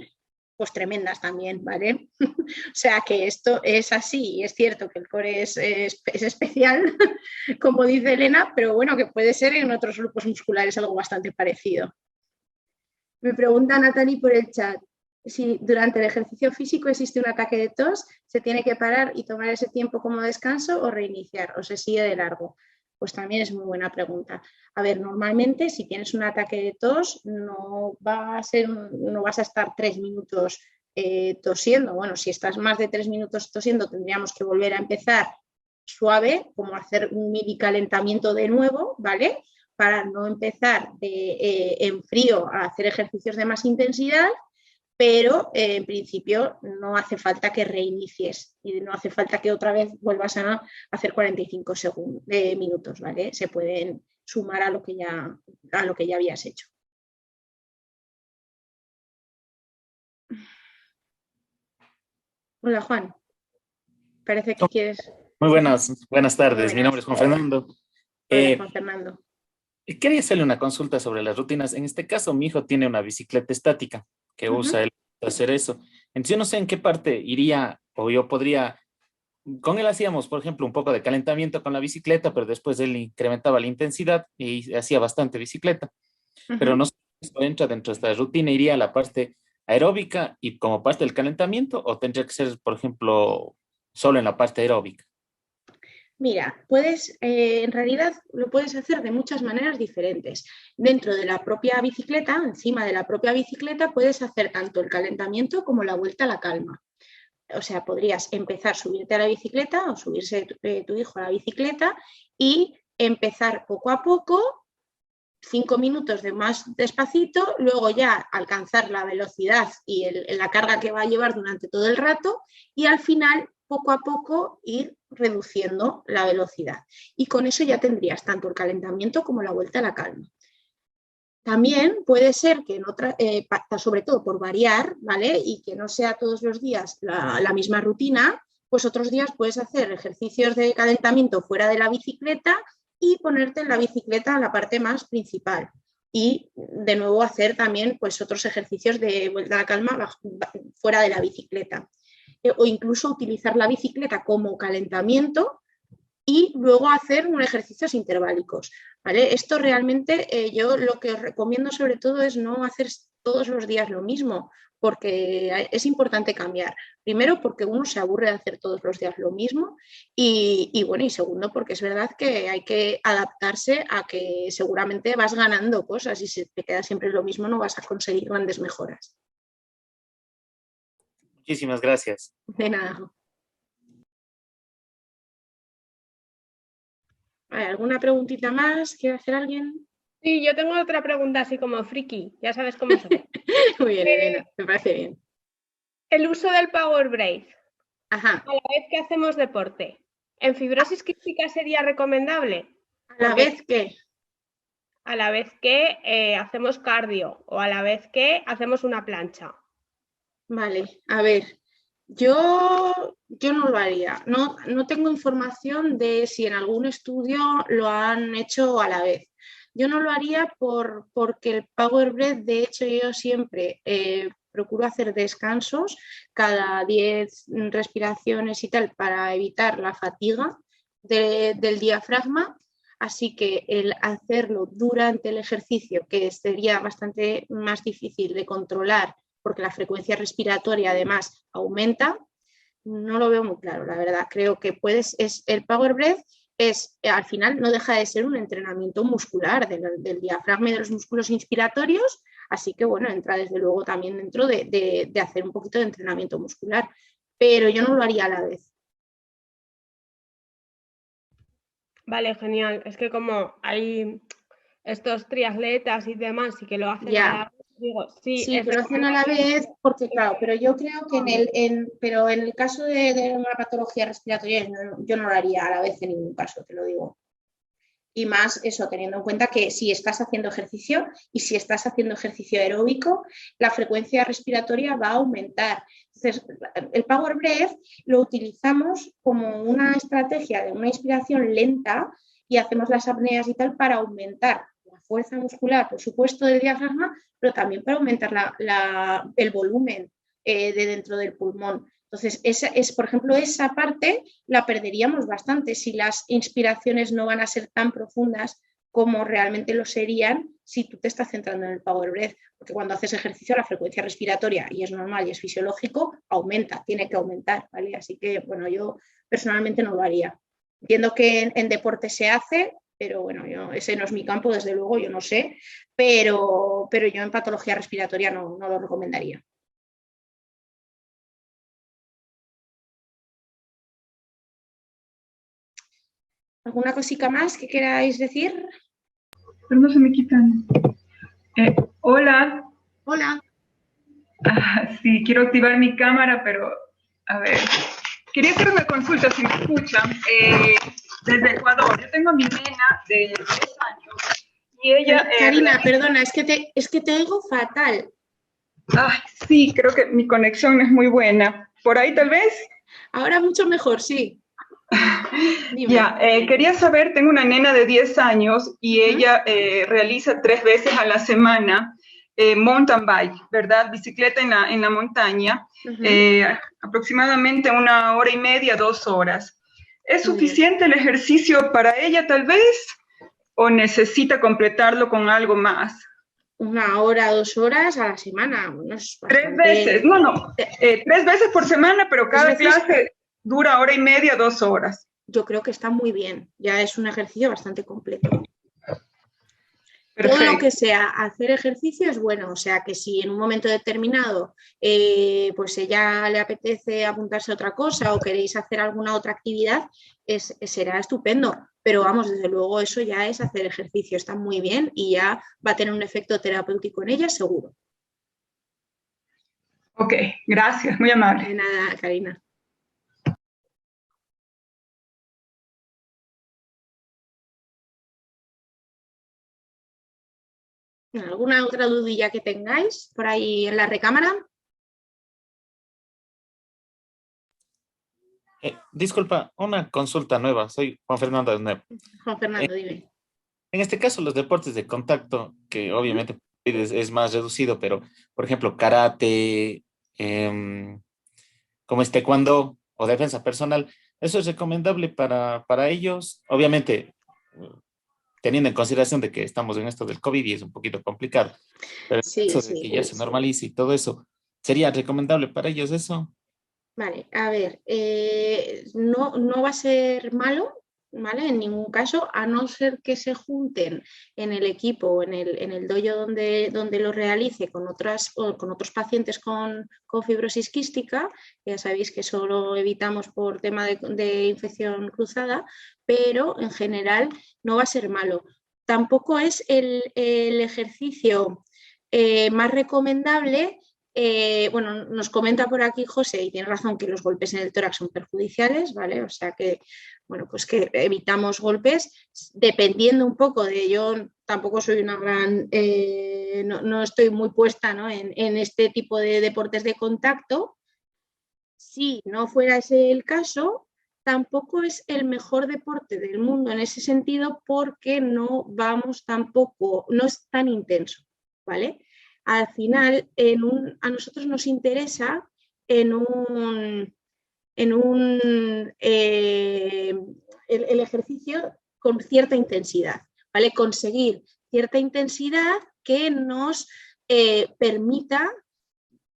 pues tremendas también, ¿vale? O sea que esto es así, y es cierto que el core es especial, como dice Elena, pero bueno, que puede ser en otros grupos musculares algo bastante parecido. Me pregunta Natalie por el chat, si durante el ejercicio físico existe un ataque de tos, ¿se tiene que parar y tomar ese tiempo como descanso o reiniciar, o se sigue de largo? Pues también es muy buena pregunta. A ver, normalmente si tienes un ataque de tos no vas a estar 3 minutos tosiendo. Bueno, si estás más de 3 minutos tosiendo tendríamos que volver a empezar suave, como hacer un mini calentamiento de nuevo, ¿vale? Para no empezar en frío a hacer ejercicios de más intensidad, pero en principio no hace falta que reinicies y no hace falta que otra vez vuelvas a hacer 45 minutos, ¿vale? Se pueden sumar a lo que ya habías hecho. Hola, Juan. Parece que quieres... Muy buenas tardes. Mi nombre es Juan Fernando. Hola, Juan Fernando. Quería hacerle una consulta sobre las rutinas. En este caso, mi hijo tiene una bicicleta estática que usa él para hacer eso. Entonces, yo no sé en qué parte iría o yo podría, con él hacíamos, por ejemplo, un poco de calentamiento con la bicicleta, pero después él incrementaba la intensidad y hacía bastante bicicleta. Pero no sé si esto entra dentro de esta rutina, iría a la parte aeróbica y como parte del calentamiento o tendría que ser, por ejemplo, solo en la parte aeróbica. Mira, en realidad lo puedes hacer de muchas maneras diferentes. Dentro de la propia bicicleta, encima de la propia bicicleta, puedes hacer tanto el calentamiento como la vuelta a la calma. O sea, podrías empezar a subirte a la bicicleta o subirse tu hijo a la bicicleta y empezar poco a poco, 5 minutos de más despacito, luego ya alcanzar la velocidad y la carga que va a llevar durante todo el rato y al final poco a poco ir reduciendo la velocidad. Y con eso ya tendrías tanto el calentamiento como la vuelta a la calma. También puede ser que sobre todo por variar, ¿vale? Y que no sea todos los días la misma rutina, pues otros días puedes hacer ejercicios de calentamiento fuera de la bicicleta y ponerte en la bicicleta la parte más principal. Y de nuevo hacer también pues otros ejercicios de vuelta a la calma fuera de la bicicleta. O incluso utilizar la bicicleta como calentamiento y luego hacer unos ejercicios interválicos, ¿vale? Esto realmente yo lo que os recomiendo sobre todo es no hacer todos los días lo mismo, porque es importante cambiar. Primero, porque uno se aburre de hacer todos los días lo mismo y bueno, y segundo, porque es verdad que hay que adaptarse a que seguramente vas ganando cosas y si te queda siempre lo mismo no vas a conseguir grandes mejoras. Muchísimas gracias. De nada. ¿Alguna preguntita más? ¿Quiere hacer alguien? Sí, yo tengo otra pregunta así como friki, ya sabes cómo soy. Muy bien, Elena, me parece bien. El uso del Power Breath, Ajá. a la vez que hacemos deporte, ¿en fibrosis quística sería recomendable? ¿A la vez qué? A la vez que hacemos cardio o a la vez que hacemos una plancha. Vale, a ver, yo no lo haría. No tengo información de si en algún estudio lo han hecho a la vez. Yo no lo haría porque el Power Breath, de hecho, yo siempre procuro hacer descansos cada 10 respiraciones y tal para evitar la fatiga del diafragma. Así que el hacerlo durante el ejercicio, que sería bastante más difícil de controlar porque la frecuencia respiratoria además aumenta, no lo veo muy claro, la verdad. Creo que el Power Breath al final no deja de ser un entrenamiento muscular del diafragma y de los músculos inspiratorios, así que bueno, entra desde luego también dentro de hacer un poquito de entrenamiento muscular, pero yo no lo haría a la vez. Vale, genial. Es que como hay estos triatletas y demás y que lo hacen a la vez, digo, sí, pero hacen a la vez porque claro, pero yo creo que en el caso de una patología respiratoria yo no lo haría a la vez en ningún caso, te lo digo. Y más eso, teniendo en cuenta que si estás haciendo ejercicio y si estás haciendo ejercicio aeróbico, la frecuencia respiratoria va a aumentar. Entonces, el Power Breath lo utilizamos como una estrategia de una inspiración lenta y hacemos las apneas y tal para aumentar la fuerza muscular, por supuesto, del diafragma, pero también para aumentar el volumen de dentro del pulmón. Entonces, por ejemplo, esa parte la perderíamos bastante si las inspiraciones no van a ser tan profundas como realmente lo serían si tú te estás centrando en el Power Breath, porque cuando haces ejercicio la frecuencia respiratoria, y es normal y es fisiológico, aumenta, tiene que aumentar, ¿vale? Así que, bueno, yo personalmente no lo haría. Entiendo que en deporte se hace, pero bueno, ese no es mi campo, desde luego, yo no sé, pero yo en patología respiratoria no lo recomendaría. ¿Alguna cosita más que queráis decir? Pero no se me quitan. Hola. Hola. Sí, quiero activar mi cámara, pero a ver. Quería hacer una consulta, si me escuchan, desde Ecuador. Yo tengo a mi nena de 3 años y ella... Karina, perdona, es que te oigo fatal. Sí, creo que mi conexión no es muy buena. ¿Por ahí tal vez? Ahora mucho mejor, sí. Dime. Ya, quería saber, tengo una nena de 10 años y ella realiza 3 veces a la semana mountain bike, ¿verdad? Bicicleta en la montaña, aproximadamente 1 hora y media, 2 horas. ¿Es Muy bien. suficiente el ejercicio para ella tal vez o necesita completarlo con algo más? 1 hora, 2 horas a la semana. Bueno, es 3 bastante... veces, no, 3 veces por semana, pero 3 cada veces, clase dura 1 hora y media, 2 horas. yo creo que está muy bien. Ya es un ejercicio bastante completo. Perfecto. Todo lo que sea hacer ejercicio es bueno, o sea que si en un momento determinado pues ella le apetece apuntarse a otra cosa o queréis hacer alguna otra actividad, será estupendo. Pero vamos, desde luego eso ya es hacer ejercicio, está muy bien y ya va a tener un efecto terapéutico en ella, seguro. Ok, gracias, muy amable. De nada, Karina. ¿Alguna otra dudilla que tengáis por ahí en la recámara? Disculpa, una consulta nueva. Soy Juan Fernando de nuevo. Juan Fernando, dime. En este caso, los deportes de contacto, que obviamente es más reducido, pero por ejemplo, karate, como es taekwondo o defensa personal, ¿eso es recomendable para ellos? Obviamente, teniendo en consideración de que estamos en esto del COVID y es un poquito complicado, pero Sí, eso de que sí. ya se normalice y todo eso, ¿sería recomendable para ellos eso? Vale, a ver, no va a ser malo, ¿vale? En ningún caso, a no ser que se junten en el equipo o en el dojo donde lo realice con otros pacientes con fibrosis quística. Ya sabéis que eso lo evitamos por tema de infección cruzada, pero en general no va a ser malo. Tampoco es el ejercicio más recomendable. Bueno, nos comenta por aquí José, y tiene razón, que los golpes en el tórax son perjudiciales, ¿vale? O sea que, bueno, pues que evitamos golpes, dependiendo un poco de yo, tampoco soy una gran, no estoy muy puesta, ¿no? en este tipo de deportes de contacto. Si no fuera ese el caso, tampoco es el mejor deporte del mundo en ese sentido, porque no vamos tampoco, no es tan intenso, ¿vale? Al final, a nosotros nos interesa en el ejercicio con cierta intensidad, ¿vale? Conseguir cierta intensidad que nos permita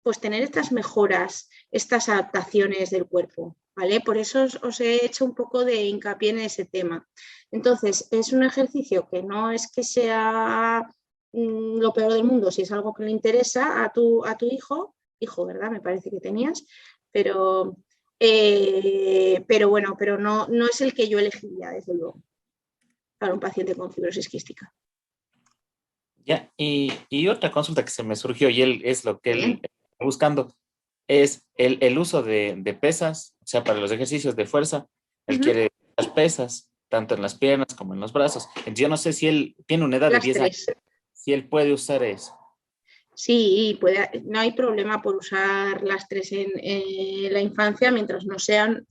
pues tener estas mejoras, estas adaptaciones del cuerpo, ¿vale? Por eso os he hecho un poco de hincapié en ese tema. Entonces, es un ejercicio que no es que sea lo peor del mundo, si es algo que le interesa a tu hijo, ¿verdad? Me parece que tenías, pero bueno, pero no es el que yo elegiría, desde luego, para un paciente con fibrosis quística. Ya, y otra consulta que se me surgió y él es lo que él Bien. está buscando, es el uso de pesas, o sea, para los ejercicios de fuerza, él quiere las pesas, tanto en las piernas como en los brazos. Entonces, yo no sé si él tiene una edad de Las 10 tres. años, si él puede usar eso. Sí, no hay problema por usar las tres en la infancia mientras no sean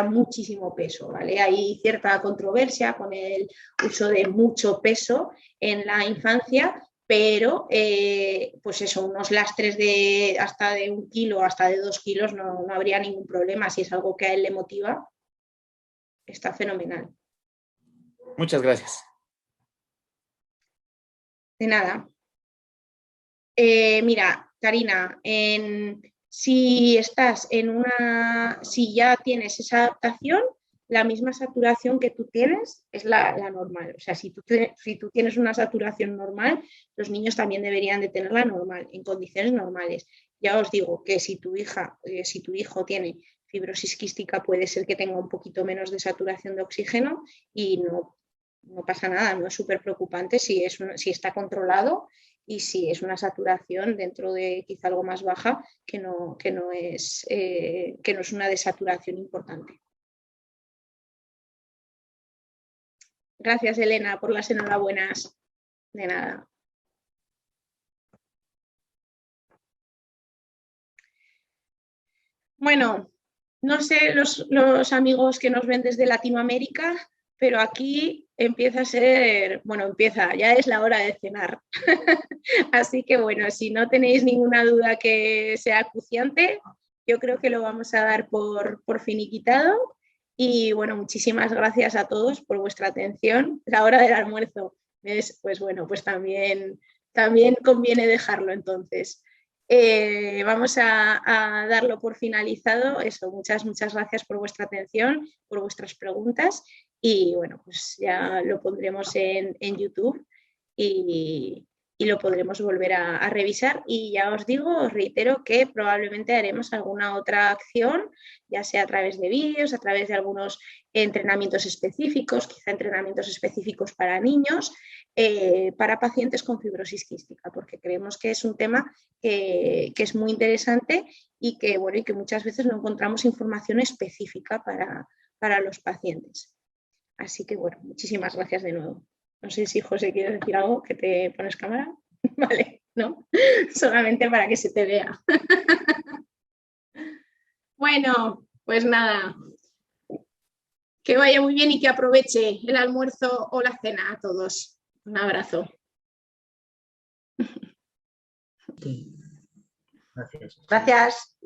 muchísimo peso, ¿vale? Hay cierta controversia con el uso de mucho peso en la infancia, pero pues eso, unos lastres hasta de 1 kilo, hasta de 2 kilos, no habría ningún problema. Si es algo que a él le motiva, está fenomenal. Muchas gracias. De nada. Mira, Karina, si ya tienes esa adaptación, la misma saturación que tú tienes es la normal. O sea, si tú tienes una saturación normal, los niños también deberían de tenerla normal, en condiciones normales. Ya os digo que si tu hijo tiene fibrosis quística, puede ser que tenga un poquito menos de saturación de oxígeno y no pasa nada, no es súper preocupante si está controlado y si es una saturación dentro de quizá algo más baja, que no es una desaturación importante. Gracias, Elena, por las enhorabuenas. De nada. Bueno, no sé los amigos que nos ven desde Latinoamérica, pero aquí empieza a ser, bueno, ya es la hora de cenar. Así que bueno, si no tenéis ninguna duda que sea acuciante, yo creo que lo vamos a dar por finiquitado. Y bueno, muchísimas gracias a todos por vuestra atención. La hora del almuerzo es, pues bueno, pues también conviene dejarlo entonces. Vamos a darlo por finalizado. Eso, muchas gracias por vuestra atención, por vuestras preguntas y bueno, pues ya lo pondremos en YouTube y lo podremos volver a revisar y ya os reitero que probablemente haremos alguna otra acción, ya sea a través de vídeos, a través de algunos entrenamientos específicos, quizá entrenamientos específicos para niños, para pacientes con fibrosis quística, porque creemos que es un tema que es muy interesante y que, bueno, y que muchas veces no encontramos información específica para los pacientes. Así que, bueno, muchísimas gracias de nuevo. No sé si José quieres decir algo, que te pones cámara. Vale, ¿no? Solamente para que se te vea. Bueno, pues nada. Que vaya muy bien y que aproveche el almuerzo o la cena a todos. Un abrazo. Sí. Gracias. Gracias.